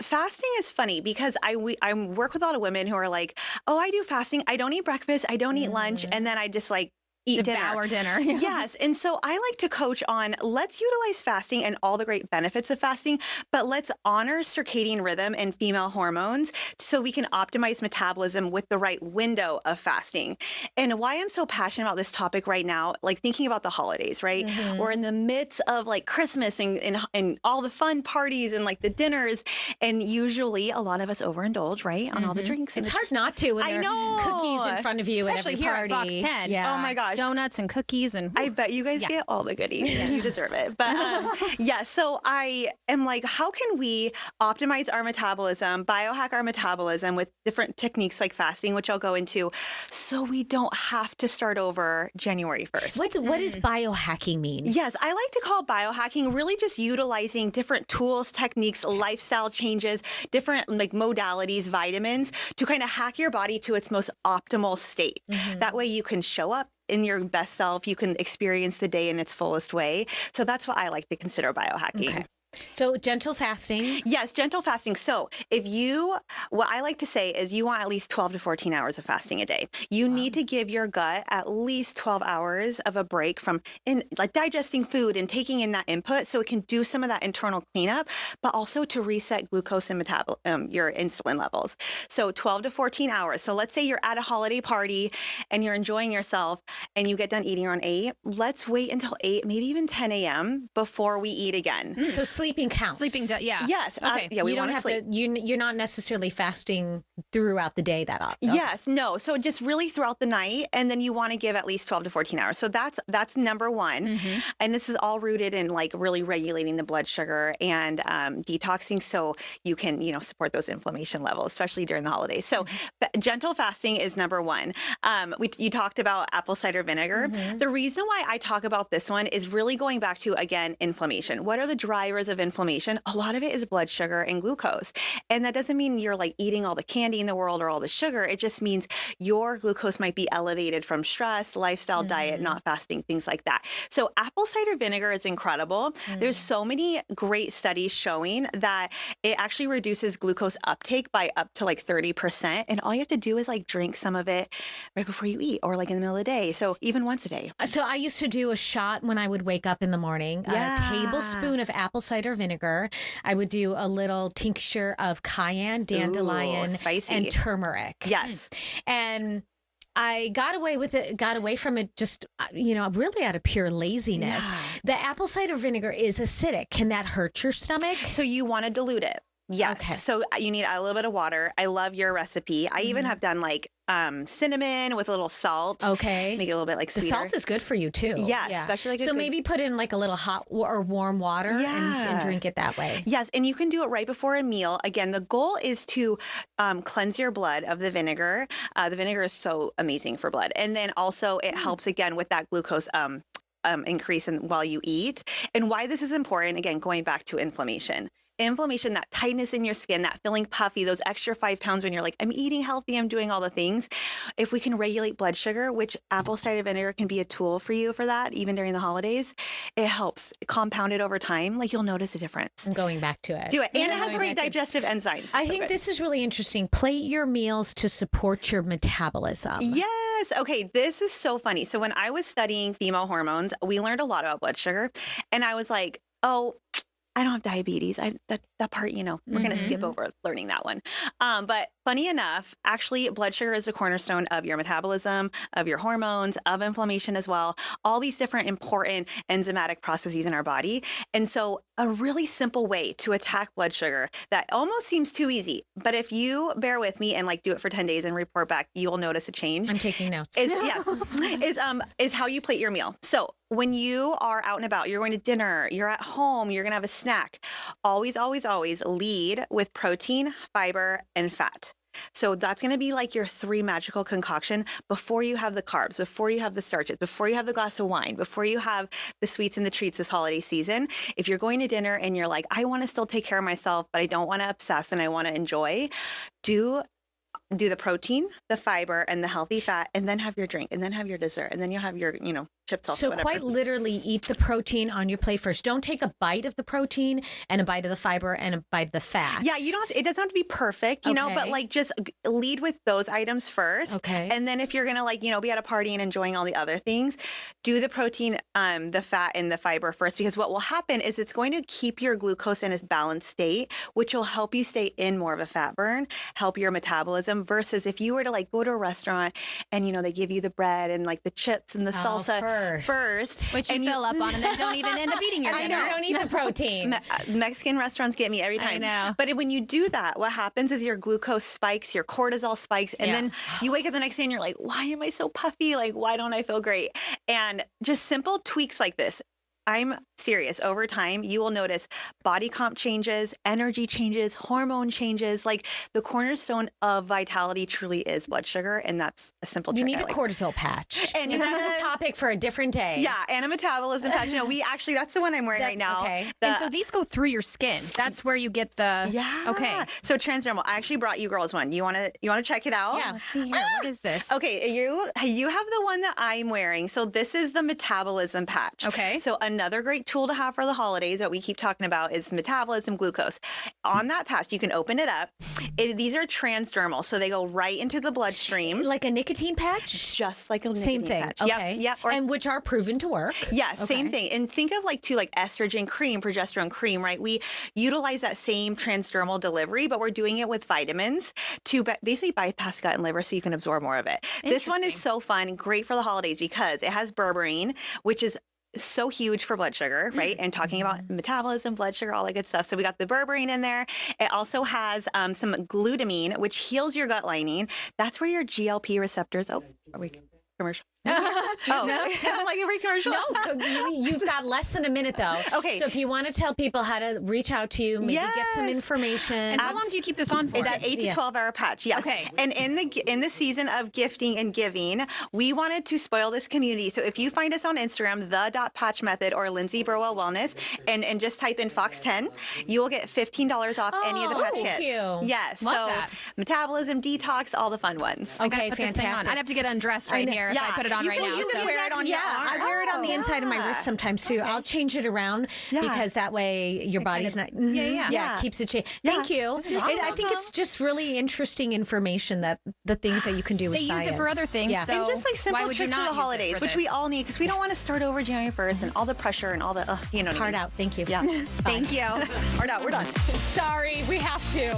fasting is funny because I work with a lot of women who are like, oh, I do fasting. I don't eat breakfast. I don't eat lunch. And then I just like eat Devour dinner. Yes. And so I like to coach on let's utilize fasting and all the great benefits of fasting, but let's honor circadian rhythm and female hormones so we can optimize metabolism with the right window of fasting. And why I'm so passionate about this topic right now, like thinking about the holidays, right? We're in the midst of like Christmas and all the fun parties and like the dinners. And usually a lot of us overindulge, right? On all the drinks. It's hard not to when there are cookies in front of you especially at every here party. at Fox 10. Yeah. Oh my gosh. Donuts and cookies and I bet you guys get all the goodies. You deserve it. But so I am like, how can we optimize our metabolism, biohack our metabolism with different techniques like fasting, which I'll go into, so we don't have to start over January 1st. What does biohacking mean? Yes, I like to call biohacking really just utilizing different tools, techniques, lifestyle changes, different like modalities, vitamins to kind of hack your body to its most optimal state. That way you can show up in your best self, you can experience the day in its fullest way. So that's what I like to consider biohacking. Okay. So gentle fasting. Yes, gentle fasting. So what I like to say is you want at least 12 to 14 hours of fasting a day. You need to give your gut at least 12 hours of a break from like digesting food and taking in that input so it can do some of that internal cleanup, but also to reset glucose and your insulin levels. So 12 to 14 hours. So let's say you're at a holiday party and you're enjoying yourself and you get done eating around 8. Let's wait until 8, maybe even 10 a.m. before we eat again. So sleeping counts. Yes. Okay. Yeah, we you don't want have sleep. you're not necessarily fasting throughout the day that often. Yes, no. So just really throughout the night, and then you want to give at least 12 to 14 hours. So that's number one. And this is all rooted in like really regulating the blood sugar and detoxing so you can, support those inflammation levels, especially during the holidays. So gentle fasting is number one. You talked about apple cider vinegar. The reason why I talk about this one is really going back to, again, inflammation. What are the drivers of inflammation? A lot of it is blood sugar and glucose. And that doesn't mean you're like eating all the candy in the world or all the sugar. It just means your glucose might be elevated from stress, lifestyle, diet, not fasting, things like that. So apple cider vinegar is incredible. There's so many great studies showing that it actually reduces glucose uptake by up to like 30%. And all you have to do is like drink some of it right before you eat or like in the middle of the day. So even once a day. So I used to do a shot when I would wake up in the morning, a tablespoon of apple cider vinegar. I would do a little tincture of cayenne, dandelion, and turmeric. Yes. And I got away from it just, really out of pure laziness. The apple cider vinegar is acidic. Can that hurt your stomach? So you want to dilute it. Yes. Okay. So you need a little bit of water. I love your recipe. I even have done like cinnamon with a little salt. Okay. Make it a little bit like sweeter. The salt is good for you too. Yes, especially like maybe put in like a little hot or warm water and drink it that way. Yes, and you can do it right before a meal. Again, the goal is to cleanse your blood of the vinegar. The vinegar is so amazing for blood. And then also it helps again with that glucose increase while you eat. And why this is important, again, going back to inflammation. Inflammation, that tightness in your skin, that feeling puffy, those extra 5 pounds when you're like, I'm eating healthy, I'm doing all the things. If we can regulate blood sugar, which apple cider vinegar can be a tool for you for that, even during the holidays, it helps compound it over time. Like you'll notice a difference. I'm going back to it. Do it. And it has great digestive enzymes. I think this is really interesting. Plate your meals to support your metabolism. Yes. Okay. This is so funny. So when I was studying female hormones, we learned a lot about blood sugar. And I was like, oh, I don't have diabetes. That part, we're going to skip over learning that one. But funny enough, actually, blood sugar is a cornerstone of your metabolism, of your hormones, of inflammation as well, all these different important enzymatic processes in our body. And so a really simple way to attack blood sugar that almost seems too easy, but if you bear with me and like do it for 10 days and report back, you'll notice a change. I'm taking notes. Is how you plate your meal. So when you are out and about, you're going to dinner, you're at home, you're going to have a snack, always, always, always lead with protein, fiber, and fat. So that's going to be like your 3 magical concoction before you have the carbs, before you have the starches, before you have the glass of wine, before you have the sweets and the treats this holiday season. If you're going to dinner and you're like, I want to still take care of myself, but I don't want to obsess and I want to enjoy, do the protein, the fiber, and the healthy fat, and then have your drink, and then have your dessert, and then you'll have your, chips, salsa, So whatever. quite literally eat the protein on your plate first. Don't take a bite of the protein and a bite of the fiber and a bite of the fat. Yeah, you don't. It doesn't have to be perfect, but Okay. like just lead with those items first. Okay. And then if you're gonna be at a party and enjoying all the other things, do the protein, the fat, and the fiber first, because what will happen is it's going to keep your glucose in a balanced state, which will help you stay in more of a fat burn, help your metabolism. Versus if you were to go to a restaurant and they give you the bread and like the chips and the salsa first, which you fill up on and then don't even end up eating your dinner. I don't eat the protein. Mexican restaurants get me every time. I know. But when you do that, what happens is your glucose spikes, your cortisol spikes, and then you wake up the next day and you're like, why am I so puffy? Like, why don't I feel great? And just simple tweaks like this. I'm serious. Over time, you will notice body comp changes, energy changes, hormone changes. Like the cornerstone of vitality truly is blood sugar, and that's a simple trick. You need a cortisol patch. And that's a topic for a different day. Yeah, and a metabolism patch. That's the one I'm wearing right now. Okay. And so these go through your skin. That's where you get the Okay. So transdermal. I actually brought you girls one. You want to check it out? Yeah. Let's see here. What is this? Okay, you have the one that I'm wearing. So this is the metabolism patch. Okay. So another great tool to have for the holidays that we keep talking about is metabolism glucose. On that patch, you can open it up. These are transdermal, so they go right into the bloodstream. Like a nicotine patch? Just like a nicotine Same thing. patch. Okay. Yep. And which are proven to work. Yes, same thing. And think of like estrogen cream, progesterone cream, right? We utilize that same transdermal delivery, but we're doing it with vitamins to basically bypass gut and liver so you can absorb more of it. This one is so fun, great for the holidays because it has berberine, which is so huge for blood sugar, right? And talking about metabolism, blood sugar, all that good stuff. So we got the berberine in there. It also has some glutamine, which heals your gut lining. That's where your GLP receptors. Oh, are we commercial? No. Like every commercial. No, you've got less than a minute though. Okay. So if you want to tell people how to reach out to you, maybe get some information. And how long do you keep this on for? It's an 8 to 12 hour patch. Yes. Okay. And in the season of gifting and giving, we wanted to spoil this community. So if you find us on Instagram, the.patch method or Lindsey Burwell Wellness, and just type in Fox 10, you will get $15 off any of the patch kits. Thank you. Yes. Love so that. metabolism, detox, all the fun ones. Okay, Put this thing on. fantastic. I'd have to get undressed right here if I put it on right now. You can wear it on your arm. I wear it on the inside of my wrist sometimes too. I'll change it around because that way your body's not. Yeah. It keeps it changed. Thank you. I think it's just really interesting information that the things that you can do with They science. use it for other things. Yeah. So And just like simple why would you tricks for not the use it holidays, for which we this? all need because we don't want to start over January 1st and all the pressure and all the, Hard out. Thank you. Yeah. Thank you. Hard out. We're done. Sorry, we have to.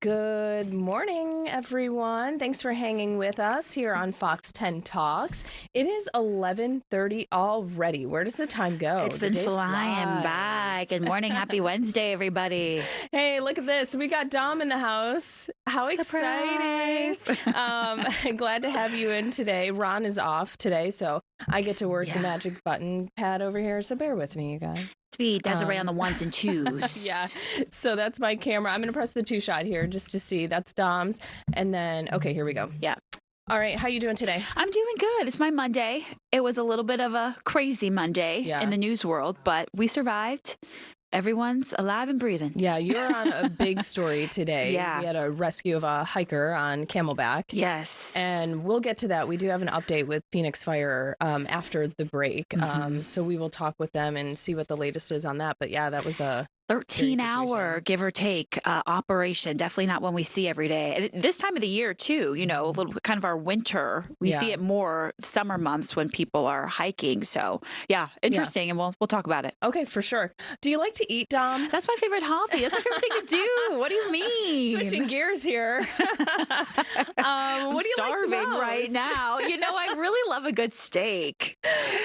Good morning, everyone. Thanks for hanging with us here on Fox 10 Talks. It is 11:30 already. Where does the time go? It's been flying by. Good morning. Happy Wednesday, everybody. Hey, look at this. We got Dom in the house. How exciting. Glad to have you in today. Ron is off today, so I get to work the magic button pad over here. So bear with me, you guys. To be Desiree on the ones and twos. Yeah. So that's my camera. I'm going to press the 2-shot here just to see. That's Dom's. And then, okay, here we go. Yeah. All right. How you doing today? I'm doing good. It's my Monday. It was a little bit of a crazy Monday in the news world, but we survived. Everyone's alive and breathing. Yeah, you're on a big story today. Yeah. We had a rescue of a hiker on Camelback. Yes. And we'll get to that. We do have an update with Phoenix Fire after the break. So we will talk with them and see what the latest is on that. But yeah, that was a 13-hour, give or take, operation. Definitely not one we see every day. And this time of the year, too, you know, a little kind of our winter. We see it more summer months when people are hiking. So, yeah, interesting. And we'll talk about it. Okay, for sure. Do you like to eat, Dom? That's my favorite hobby. That's my favorite thing to do. What do you mean? Switching gears here. I'm what do you starving like the most? right now. You know, I really love a good steak.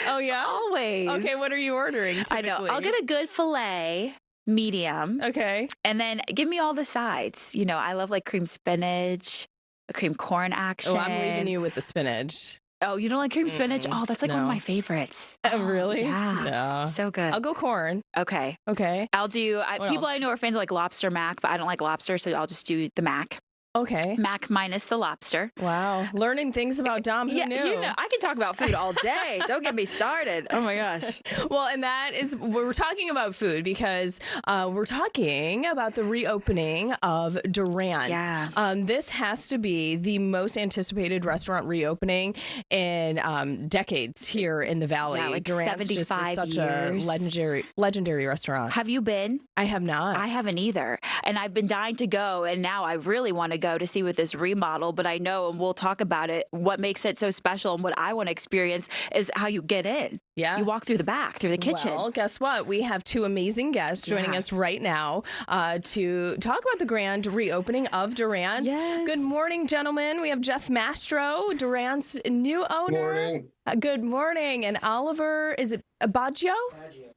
Oh, yeah? Always. Okay, what are you ordering typically? I know. I'll get a good filet. Medium. Okay. And then give me all the sides. You know, I love like cream spinach, a cream corn action. Oh, I'm leaving you with the spinach. Oh, you don't like cream spinach? Oh, that's like one of my favorites. Really? Yeah. No. So good. I'll go corn. Okay. Okay. I'll do, people else? I know are fans of like lobster mac, but I don't like lobster, so I'll just do the mac. Okay. Mac minus the lobster. Wow. Learning things about Dom. Who knew? You know, I can talk about food all day. Don't get me started. Oh my gosh. Well, and that is, we're talking about food because we're talking about the reopening of Durant. Yeah. This has to be the most anticipated restaurant reopening in decades here in the Valley. Yeah, like Durant's 75 just such years. a legendary restaurant. Have you been? I have not. I haven't either. And I've been dying to go. And now I really want to go to see with this remodel, but I know, and we'll talk about it, what makes it so special and what I want to experience is how you get in. Yeah. You walk through the back, through the kitchen. Well, guess what? We have two amazing guests joining us right now to talk about the grand reopening of Durant. Yes. Good morning, gentlemen. We have Jeff Mastro, Durant's new owner. Morning. Good morning. And Oliver, is it Badgio?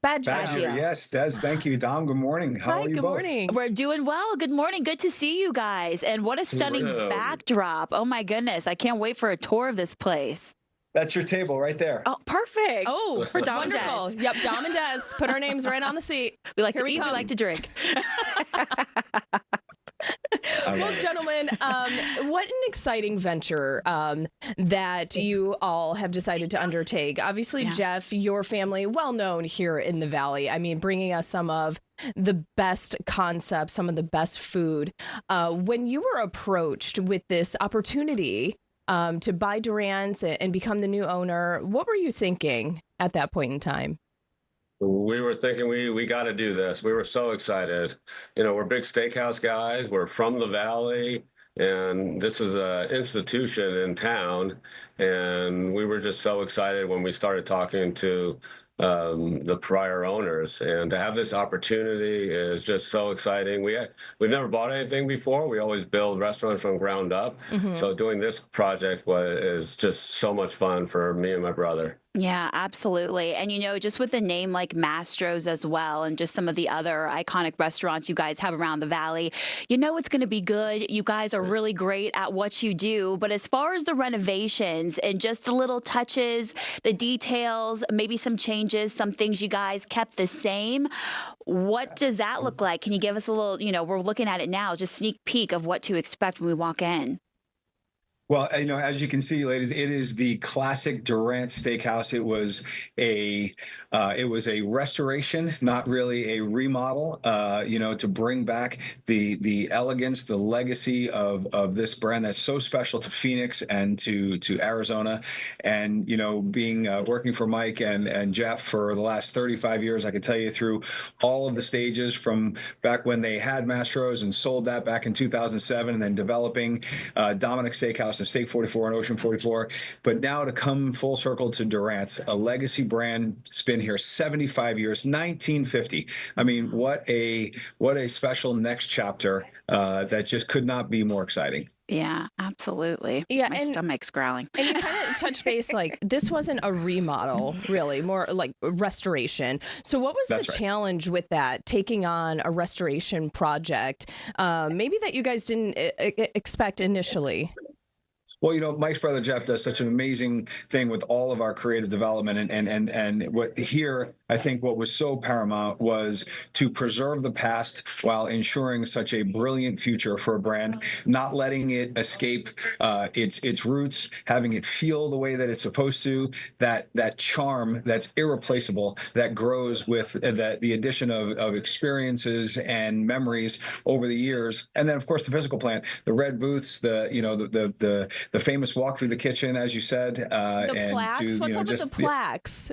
Badgio, yes, Des. Thank you, Dom. Good morning. How are you good both? morning. We're doing well. Good morning. Good to see you guys. And what a stunning backdrop. Oh my goodness. I can't wait for a tour of this place. That's your table right there. Oh, perfect. Oh, for Dom and wonderful. Des. Yep, Dom and Des. Put our names right on the seat. We like Here to eat, we like to drink. Well, gentlemen, what an exciting venture that you all have decided to undertake. Obviously, Jeff, your family, well known here in the Valley. I mean, bringing us some of the best concepts, some of the best food. When you were approached with this opportunity to buy Durant's and become the new owner, what were you thinking at that point in time? We were thinking we got to do this. We were so excited. You know, we're big steakhouse guys. We're from the Valley, and this is an institution in town. And we were just so excited when we started talking to the prior owners, and to have this opportunity is just so exciting. We've never bought anything before. We always build restaurants from ground up. So doing this project is just so much fun for me and my brother. Yeah, absolutely. And, you know, just with a name like Mastro's as well, and just some of the other iconic restaurants you guys have around the Valley, you know it's going to be good. You guys are really great at what you do. But as far as the renovations and just the little touches, the details, maybe some changes, some things you guys kept the same, what does that look like? Can you give us a little, you know, we're looking at it now, just sneak peek of what to expect when we walk in? Well, you know, as you can see, ladies, it is the classic Durant Steakhouse. It was a restoration, not really a remodel. You know, to bring back the elegance, the legacy of this brand that's so special to Phoenix and to Arizona. And you know, being working for Mike and Jeff for the last 35 years, I can tell you through all of the stages from back when they had Mastro's and sold that back in 2007, and then developing Dominic Steakhouse Steakhouse and Steak 44 and Ocean 44. But now to come full circle to Durant's, a legacy brand. It's been here 75 years, 1950. I mean, what a special next chapter that just could not be more exciting. Yeah, absolutely. Yeah, My stomach's growling. And you kind of touch base, like, this wasn't a remodel, really, more like restoration. So what was the challenge with that, taking on a restoration project, maybe that you guys didn't expect initially? Well, Mike's brother Jeff does such an amazing thing with all of our creative development, and what here, I think what was so paramount was to preserve the past while ensuring such a brilliant future for a brand, not letting it escape its roots, having it feel the way that it's supposed to, that charm that's irreplaceable, that grows with the addition of experiences and memories over the years, and then of course the physical plant, the red booths, the famous walk through the kitchen, as you said. The plaques? What's up with the plaques?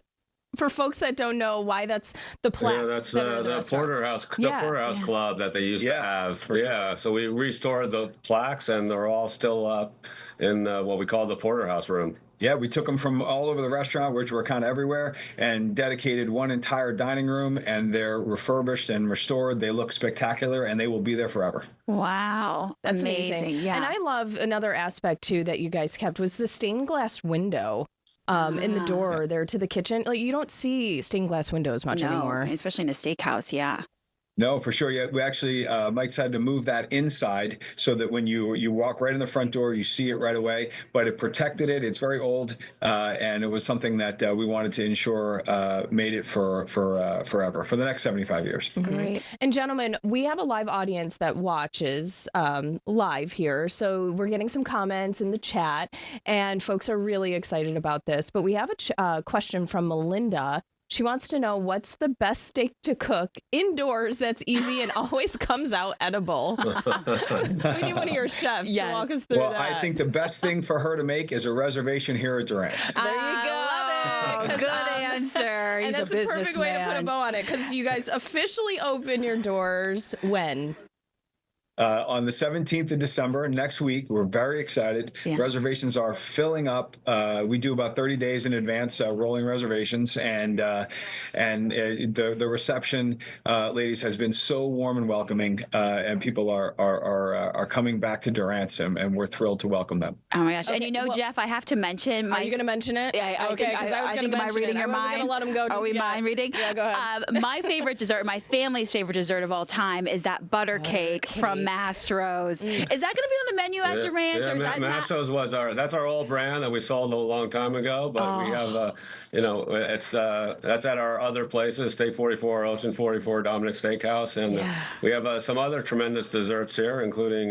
For folks that don't know why that's the plaques. Yeah, that's the Porterhouse Club that they used to have. Yeah, so we restored the plaques, and they're all still up in what we call the Porterhouse room. Yeah, we took them from all over the restaurant, which were kind of everywhere, and dedicated one entire dining room, and they're refurbished and restored. They look spectacular, and they will be there forever. Wow. That's amazing. Yeah. And I love another aspect, too, that you guys kept was the stained glass window. In the door there to the kitchen. Like, you don't see stained glass windows much anymore. Especially in a steakhouse, yeah. No, for sure. Yeah, we actually, Mike decided to move that inside so that when you walk right in the front door, you see it right away. But it protected it. It's very old, and it was something that we wanted to ensure made it for forever, for the next 75 years. Great. And gentlemen, we have a live audience that watches live here. So we're getting some comments in the chat, and folks are really excited about this. But we have a question from Melinda. She wants to know, what's the best steak to cook indoors that's easy and always comes out edible? We need one of your chefs to walk us through that. Well, I think the best thing for her to make is a reservation here at Durant. There you go. Love it. Good answer. He's and that's a a perfect way to put a bow on it, because you guys officially open your doors when? On the 17th of December, next week. We're very excited. Yeah. Reservations are filling up. We do about 30 days in advance rolling reservations, and the reception, ladies, has been so warm and welcoming, and people are coming back to Durant's, and we're thrilled to welcome them. Oh my gosh! Okay, and Jeff, I have to mention. Are you going to mention it? Yeah, okay. Because I was going to mention reading it. your I wasn't going to let him go. Are we mind reading? Yeah, go ahead. My favorite dessert, my family's favorite dessert of all time, is that butter cake from Mastro's. Is that going to be on the menu at Durant's? Yeah, or is that Mastro's that's our old brand that we sold a long time ago, but we have that's at our other places, Steak 44, Ocean 44, Dominique Steakhouse, and we have some other tremendous desserts here, including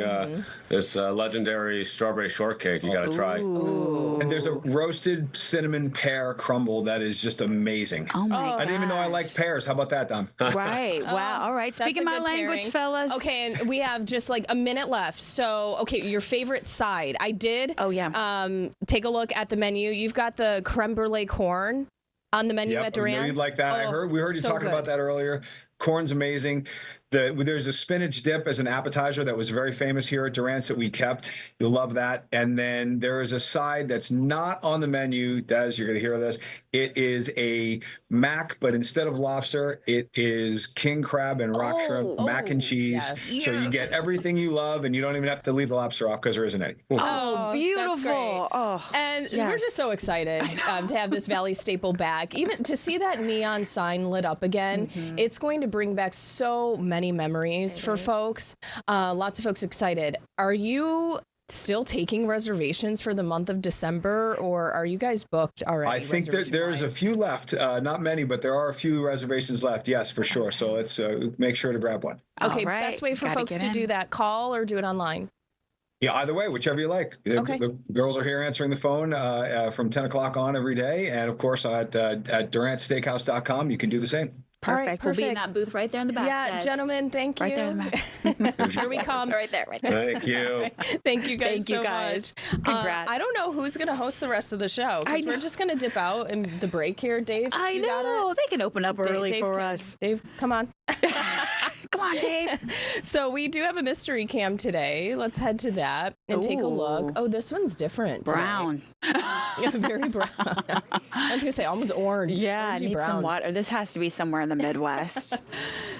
this legendary strawberry shortcake you got to try. Ooh. And there's a roasted cinnamon pear crumble that is just amazing. Oh my I didn't even know I liked pears. How about that, Dom? Right. Wow. All right. Speaking my language, fellas. Okay, and we have just like a minute left. So, okay, your favorite side. I did. Oh yeah. Take a look at the menu. You've got the creme brulee corn on the menu at Durant's. You'd like that. We heard you talking about that earlier. Corn's amazing. There's a spinach dip as an appetizer that was very famous here at Durant's that we kept. You'll love that. And then there is a side that's not on the menu. Des, you're going to hear this. It is a mac, but instead of lobster, it is king crab and rock shrimp, mac and cheese. Yes. So you get everything you love, and you don't even have to leave the lobster off because there isn't any. Oh, beautiful. Oh, and we're just so excited to have this Valley staple back. Even to see that neon sign lit up again, it's going to bring back so many memories for folks. Lots of folks excited. Are you still taking reservations for the month of December, or are you guys booked already? I think there's a few left, not many, but there are a few reservations left. Yes, for sure. So let's make sure to grab one. Okay, best way for folks to do that, call or do it online? Yeah, either way, whichever you like. Okay. The girls are here answering the phone from 10 o'clock on every day. And of course, at durantsteakhouse.com, you can do the same. Perfect. We'll be in that booth right there in the back. Yeah, gentlemen, thank you. Right there in the back. Here we come. Right there. Thank you. Thank you guys Thank you guys. Much. Congrats. I don't know who's going to host the rest of the show. We're just going to dip out in the break here. Dave, I know. They can open up early for us. Dave, come on. Come on, Dave. So we do have a mystery cam today. Let's head to that and take a look. Ooh. Oh, this one's different. Brown. Yeah, very brown. I was gonna say almost orange. Yeah, I Orangey need brown. some water. This has to be somewhere in the Midwest.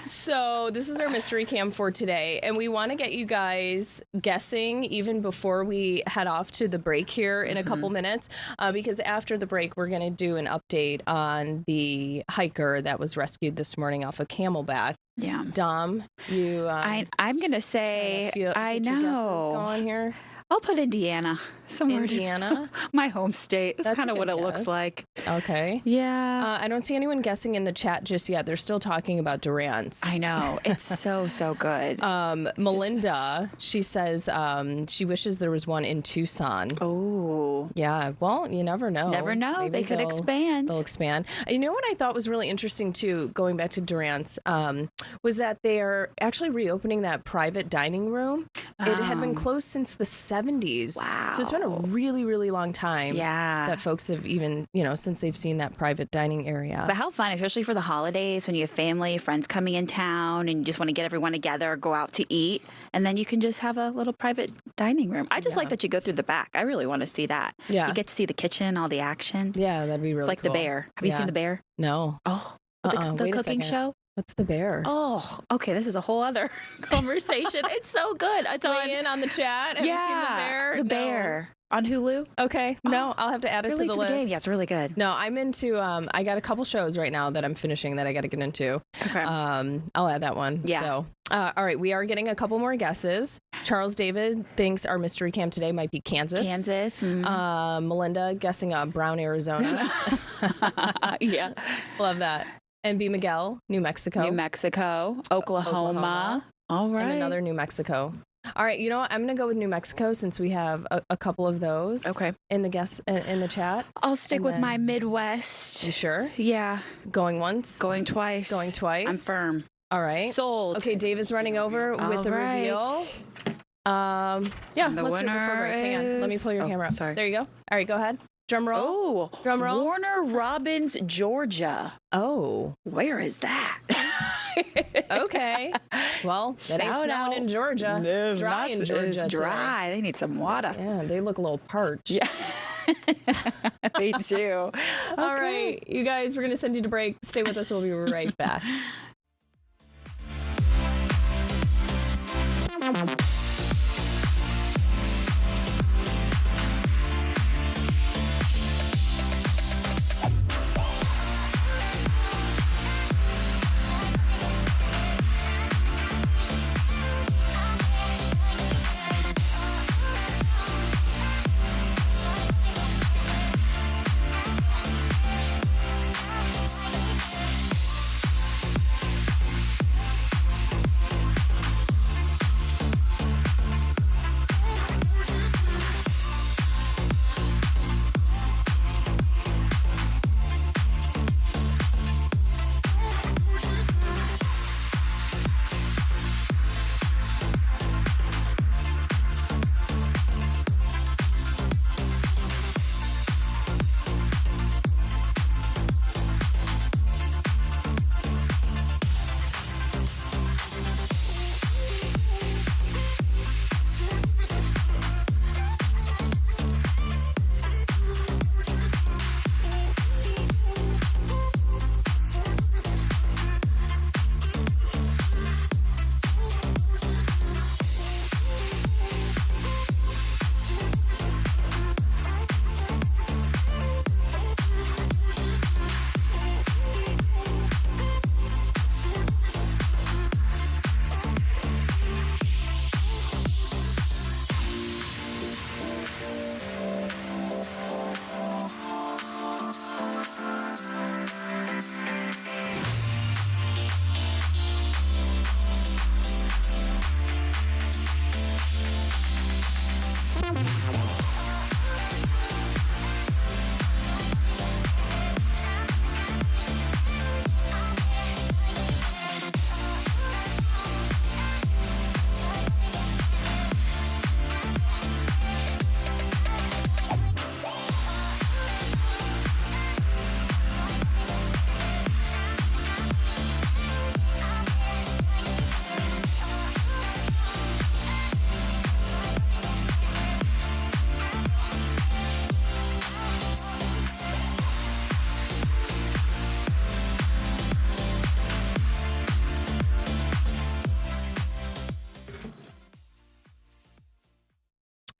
So this is our mystery cam for today, and we want to get you guys guessing even before we head off to the break here in a couple minutes, because after the break we're going to do an update on the hiker that was rescued this morning off of Camelback. Yeah, Dom, you. I'm going to say I get your guesses know. going here. I'll put Indiana somewhere. Indiana, my home state. That's kind of what it looks like. Okay. Yeah. I don't see anyone guessing in the chat just yet. They're still talking about Durant's. I know. It's so good. Melinda, she says she wishes there was one in Tucson. Oh. Yeah. Well, you never know. Never know. Maybe They could expand. They'll expand. You know what I thought was really interesting too, going back to Durant's, was that they are actually reopening that private dining room. It had been closed since the 70s. Wow. So it's been a really, really long time. Yeah. That folks have even, since they've seen that private dining area. But how fun, especially for the holidays when you have family, friends coming in town, and you just want to get everyone together, go out to eat, and then you can just have a little private dining room. I just like that you go through the back. I really want to see that. Yeah. You get to see the kitchen, all the action. Yeah, that'd be really It's like cool. The Bear. Have you seen The Bear? No. Oh, the Wait a cooking second. show? What's The Bear? Oh, okay. This is a whole other conversation. It's so good. It's Weigh in on the chat. Have you seen The Bear? The No. Bear on Hulu. Okay. No, I'll have to add it to Relate the to list. the game. Yeah, it's really good. No, I'm into. I got a couple shows right now that I'm finishing that I got to get into. Okay. I'll add that one. Yeah. So, all right, we are getting a couple more guesses. Charles David thinks our mystery camp today might be Kansas. Kansas. Melinda guessing Brown, Arizona. Yeah. Love that. And B. Miguel, New Mexico. New Mexico, Oklahoma. All right. And another New Mexico. All right, you know what? I'm going to go with New Mexico since we have a couple of those. Okay. In the chat. I'll stick And with then- my Midwest. You sure? Yeah. Going once? Going twice. Going twice? I'm firm. All right. Sold. Okay, Dave is running over with All the right. reveal. Yeah, And the let's do it before break. Hang on. Let me pull your camera up. Sorry. There you go. All right, go ahead. Drum roll. Oh, Drum roll. Warner Robins, Georgia. Oh. Where is that? Okay. Well, that ain't Shout snowing out. in Georgia. It's It's dry in Georgia. It's dry. They need some water. Yeah, they look a little parched. Yeah. They do. All right, you guys, we're going to send you to break. Stay with us. We'll be right back.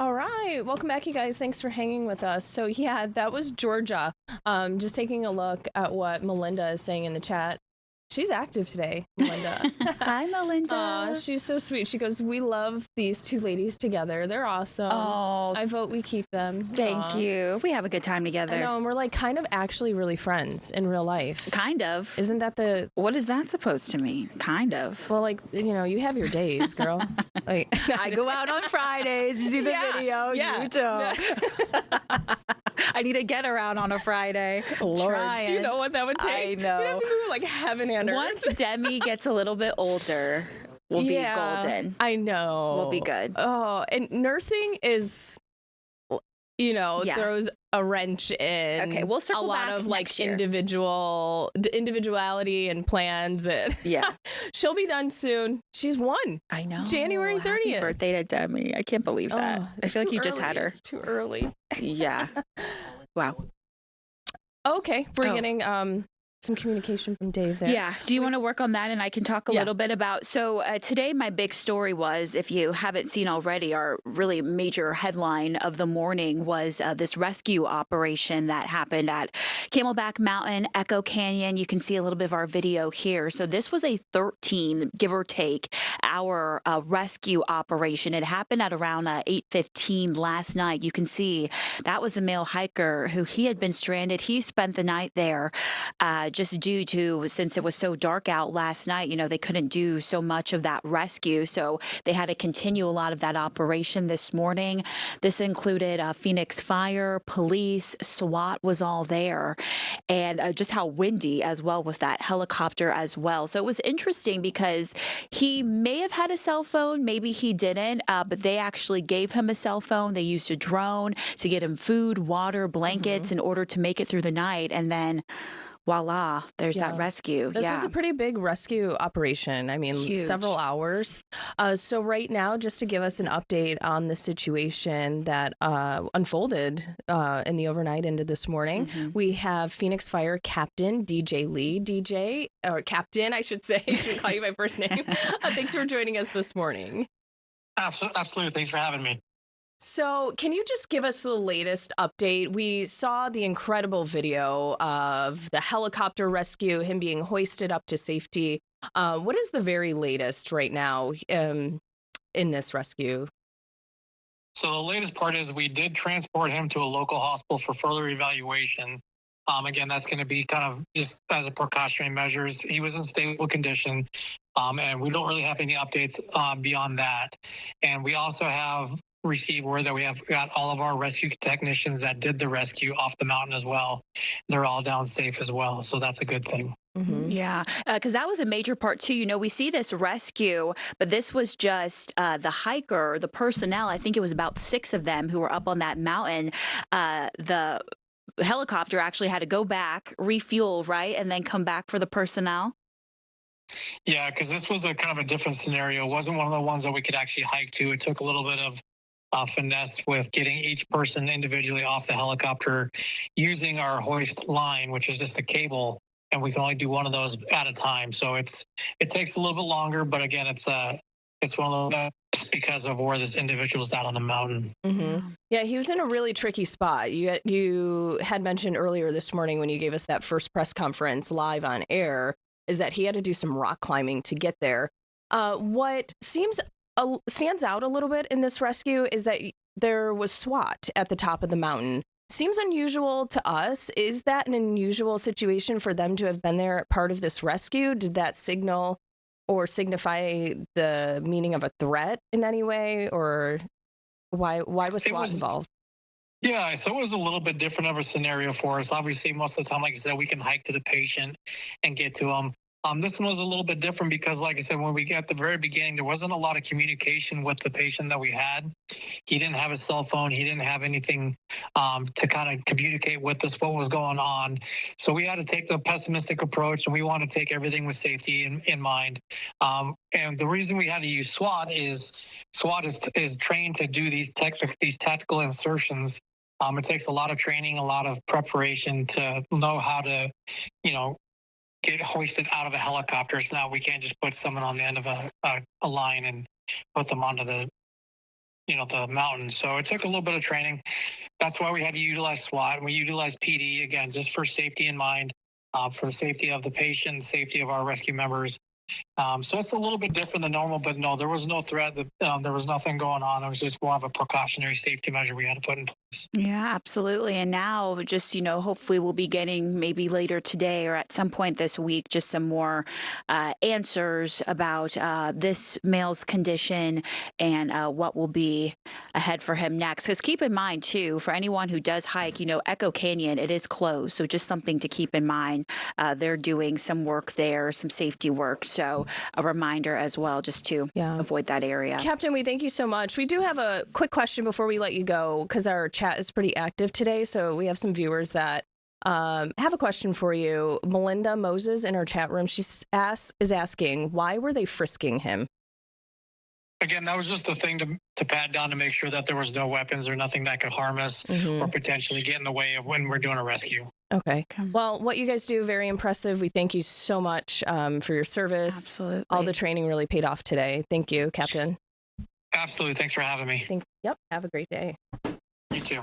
All right. Welcome back, you guys. Thanks for hanging with us. So, yeah, that was Georgia. Just taking a look at what Melinda is saying in the chat. She's active today, Melinda. Hi, Melinda. She's so sweet. She goes, we love these two ladies together. They're awesome. Oh. I vote we keep them. Thank you. We have a good time together. I know, and we're like kind of actually really friends in real life. Kind of. Isn't that the... What is that supposed to mean? Kind of. Well, like, you know, you have your days, girl. Like, I go out on Fridays. You see the video? Yeah. You don't. I need to get around on a Friday. Lord, Trying. do you know what that would take? I know. You'd have to move like heaven and earth. Once Demi gets a little bit older, we'll be golden. I know. We'll be good. Oh, and nursing is, you know, throws a wrench in. Okay, we'll circle a lot back of like next year. individuality and plans. And Yeah. she'll be done soon. She's one. I know. January 30th. Happy birthday to Demi. I can't believe that. I feel like you just had her. It's too early. Yeah. Wow. Okay, we're getting some communication from Dave there. Yeah. Do you want to work on that? And I can talk a little bit about. So today, my big story was, if you haven't seen already, our really major headline of the morning was this rescue operation that happened at Camelback Mountain, Echo Canyon. You can see a little bit of our video here. So this was a 13, give or take, hour rescue operation. It happened at around 8:15 last night. You can see that was the male hiker who he had been stranded. He spent the night there. Just due to, since it was so dark out last night, you know, they couldn't do so much of that rescue. So they had to continue a lot of that operation this morning. This included Phoenix Fire, police, SWAT was all there. And just how windy as well with that helicopter as well. So it was interesting because he may have had a cell phone, maybe he didn't, but they actually gave him a cell phone. They used a drone to get him food, water, blankets in order to make it through the night. And then voila, there's that rescue. This was a pretty big rescue operation. I mean, Huge. several hours. So right now, just to give us an update on the situation that unfolded in the overnight into this morning, we have Phoenix Fire Captain DJ Lee. DJ, or Captain, I should say. I should call you by first name. Thanks for joining us this morning. Absolutely. Thanks for having me. So can you just give us the latest update? We saw the incredible video of the helicopter rescue, him being hoisted up to safety. What is the very latest right now in this rescue? So the latest part is we did transport him to a local hospital for further evaluation. Again, that's going to be kind of just as a precautionary measures. He was in stable condition, and we don't really have any updates beyond that. And we also have received word that we have got all of our rescue technicians that did the rescue off the mountain as well. They're all down safe as well. So that's a good thing. Yeah, because that was a major part too. You know, we see this rescue, but this was just the hiker, the personnel. I think it was about 6 of them who were up on that mountain. The helicopter actually had to go back, refuel, right, and then come back for the personnel. Yeah, because this was a kind of a different scenario. It wasn't one of the ones that we could actually hike to. It took a little bit of finesse with getting each person individually off the helicopter using our hoist line, which is just a cable, and we can only do one of those at a time. So it takes a little bit longer, but again, it's one of those because of where this individual is out on the mountain. Yeah, he was in a really tricky spot. You had mentioned earlier this morning when you gave us that first press conference live on air is that he had to do some rock climbing to get there. What stands out a little bit in this rescue is that there was SWAT at the top of the mountain. Seems unusual to us. Is that an unusual situation for them to have been there at part of this rescue? Did that signal or signify the meaning of a threat in any way, or why was SWAT involved? Yeah, so it was a little bit different of a scenario for us. Obviously, most of the time, like I said, we can hike to the patient and get to them. This one was a little bit different because, like I said, when we got at the very beginning, there wasn't a lot of communication with the patient that we had. He didn't have a cell phone. He didn't have anything to kind of communicate with us what was going on. So we had to take the pessimistic approach, and we want to take everything with safety in mind. And the reason we had to use SWAT is trained to do these tactical insertions. It takes a lot of training, a lot of preparation to know how to, get hoisted out of a helicopter. So now we can't just put someone on the end of a line and put them onto the, the mountain. So it took a little bit of training. That's why we had to utilize SWAT and we utilized PD again, just for safety in mind, for the safety of the patient, safety of our rescue members. So it's a little bit different than normal, but no, there was no threat. There was nothing going on. It was just more of a precautionary safety measure we had to put in place. Yeah, absolutely. And now just, hopefully we'll be getting maybe later today or at some point this week, just some more answers about this male's condition and what will be ahead for him next. Because keep in mind, too, for anyone who does hike, Echo Canyon, it is closed. So just something to keep in mind. They're doing some work there, some safety work. So a reminder as well, just to avoid that area. Captain, we thank you so much. We do have a quick question before we let you go, because our chat is pretty active today. So we have some viewers that have a question for you. Melinda Moses in our chat room, she is asking, why were they frisking him? Again, that was just the thing to pat down to make sure that there was no weapons or nothing that could harm us or potentially get in the way of when we're doing a rescue. Okay. Well, what you guys do, very impressive. We thank you so much for your service. Absolutely. All the training really paid off today. Thank you, Captain. Absolutely. Thanks for having me. Yep. Have a great day. You too.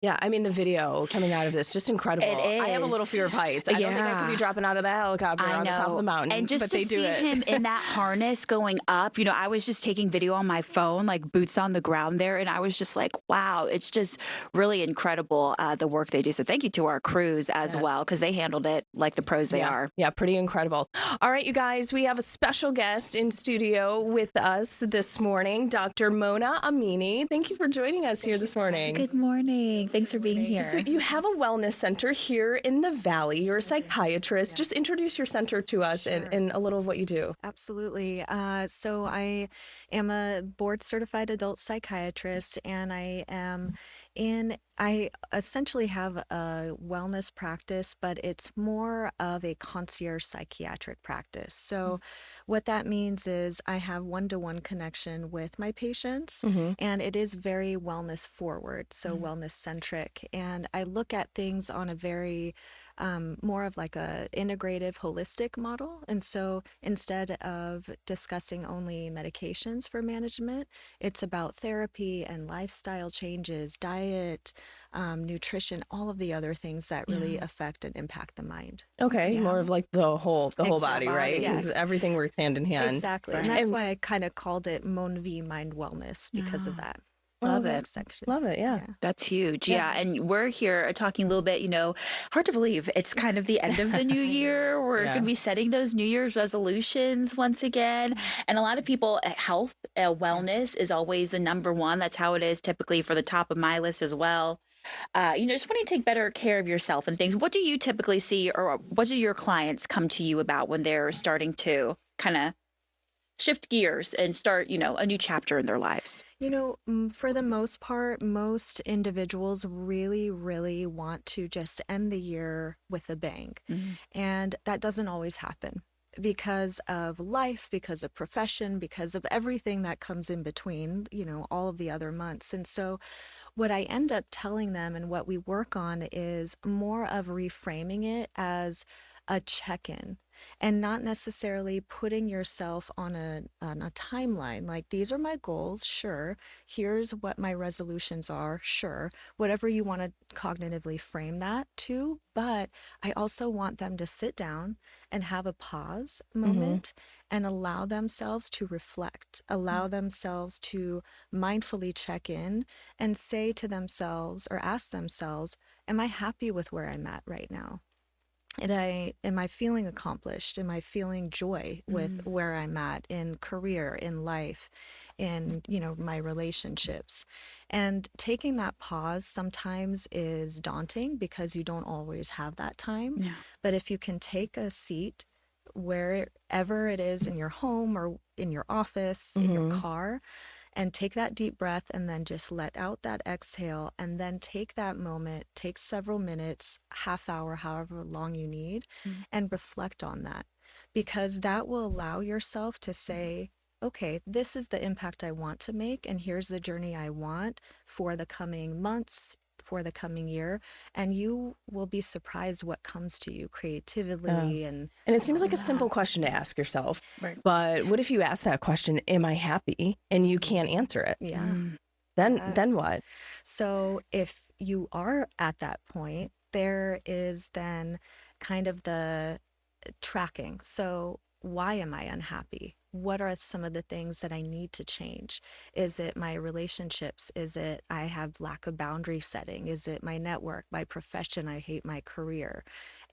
Yeah, I mean, the video coming out of this, just incredible. It is. I have a little fear of heights. I don't think I could be dropping out of that helicopter on the top of the mountain. And just but to they do see it. him in that harness going up, I was just taking video on my phone, like boots on the ground there. And I was just like, wow, it's just really incredible, the work they do. So thank you to our crews as well, because they handled it like the pros they are. Yeah, pretty incredible. All right, you guys, we have a special guest in studio with us this morning, Dr. Mona Amini. Thank you for joining us here this morning. Good morning. Thanks for being here. So you have a wellness center here in the Valley. You're a psychiatrist. Just introduce your center to us and a little of what you do. Absolutely. So I am a board certified adult psychiatrist, and I essentially have a wellness practice, but it's more of a concierge psychiatric practice. So what that means is I have one-to-one connection with my patients, and it is very wellness forward, so wellness centric. And I look at things on a very more of like a integrative, holistic model. And so instead of discussing only medications for management, it's about therapy and lifestyle changes, diet, nutrition, all of the other things that really affect and impact the mind. Okay, more of like the whole body, right? Yes. Because everything works hand in hand. Exactly. And that's why I kind of called it Mon V Mind Wellness because of that. Love it. Section. Love it. Yeah. That's huge. Yeah. And we're here talking a little bit, hard to believe it's kind of the end of the new year. We're going to be setting those New Year's resolutions once again. And a lot of people, health, wellness is always the number one. That's how it is typically for the top of my list as well. Just want to take better care of yourself and things. What do you typically see, or what do your clients come to you about when they're starting to kind of shift gears and start, a new chapter in their lives? For the most part, most individuals really, really want to just end the year with a bang. And that doesn't always happen because of life, because of profession, because of everything that comes in between, all of the other months. And so what I end up telling them and what we work on is more of reframing it as a check-in and not necessarily putting yourself on a timeline. Like, these are my goals, sure. Here's what my resolutions are, sure. Whatever you want to cognitively frame that to. But I also want them to sit down and have a pause moment and allow themselves to reflect, allow themselves to mindfully check in and say to themselves or ask themselves, am I happy with where I'm at right now? Am I feeling accomplished? Am I feeling joy with where I'm at in career, in life, in, my relationships? And taking that pause sometimes is daunting because you don't always have that time. Yeah. But if you can take a seat wherever it is in your home or in your office, in your car, and take that deep breath and then just let out that exhale and then take that moment, take several minutes, half hour, however long you need, and reflect on that. Because that will allow yourself to say, okay, this is the impact I want to make, and here's the journey I want for the coming months, for the coming year, and you will be surprised what comes to you creatively. And it seems like a simple question to ask yourself. Right. But what if you ask that question, am I happy? And you can't answer it. Yeah. Then what? So if you are at that point, there is then kind of the tracking. So why am I unhappy? What are some of the things that I need to change? Is it my relationships? Is it I have lack of boundary setting? Is it my network, my profession? I hate my career.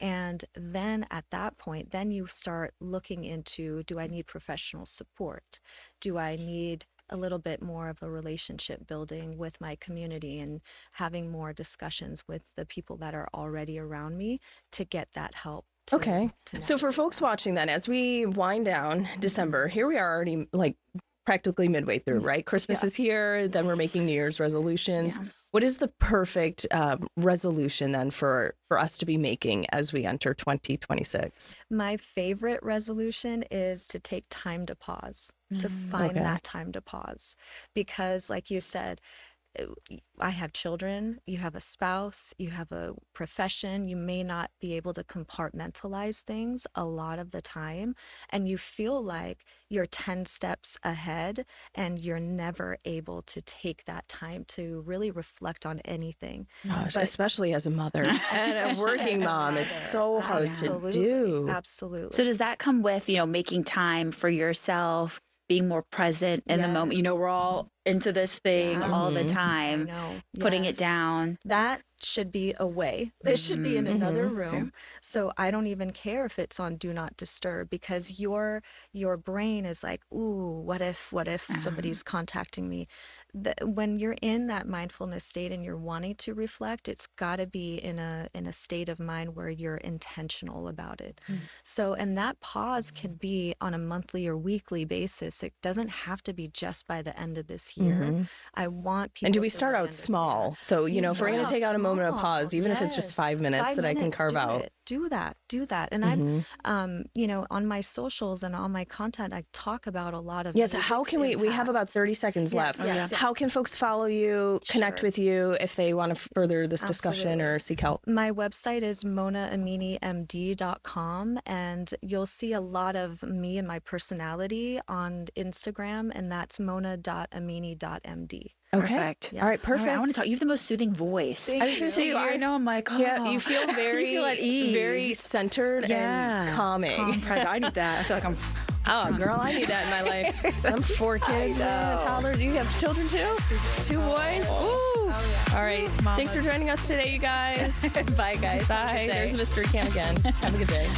And then at that point, then you start looking into, do I need professional support? Do I need a little bit more of a relationship building with my community and having more discussions with the people that are already around me to get that help? Okay. So for folks watching then, as we wind down December, here we are already like practically midway through, right? Christmas is here, then we're making New Year's resolutions. Yes. What is the perfect resolution then for us to be making as we enter 2026? My favorite resolution is to take time to pause, to find that time to pause. Because like you said, I have children, you have a spouse, you have a profession, you may not be able to compartmentalize things a lot of the time, and you feel like you're 10 steps ahead and you're never able to take that time to really reflect on anything. Gosh, especially as a mother and a working mom, it's so hard to do. Absolutely. So does that come with, making time for yourself, being more present in the moment? We're all into this thing all the time, putting it down. That should be away. It should be in another room. So I don't even care if it's on do not disturb, because your brain is like, ooh, what if somebody's contacting me? When you're in that mindfulness state and you're wanting to reflect, it's got to be in a state of mind where you're intentional about it. So, and that pause can be on a monthly or weekly basis. It doesn't have to be just by the end of this year. I want people. And do we start out small? So, if we're going to take out a moment of pause, even if it's just 5 minutes that I can carve out. Do that. And I'm, on my socials and on my content, I talk about a lot of. Yes. How can we have about 30 seconds left. Yes. How can folks follow you, connect with you if they want to further this discussion or seek help? My website is monaaminimd.com, and you'll see a lot of me and my personality on Instagram, and that's mona.amini.md. Okay. Perfect. Yes. All right. Perfect. I want to talk. You have the most soothing voice. I was just saying, I know. I'm like, yeah, you feel very, you feel at ease. very centered and calming. I need that. I feel like I'm. Oh, girl, I need that in my life. I'm 4 kids, toddlers. You have children too? 2 boys? Ooh. All right. Thanks for joining us today, you guys. Bye, guys. Bye. There's the mystery can again. Have a good day.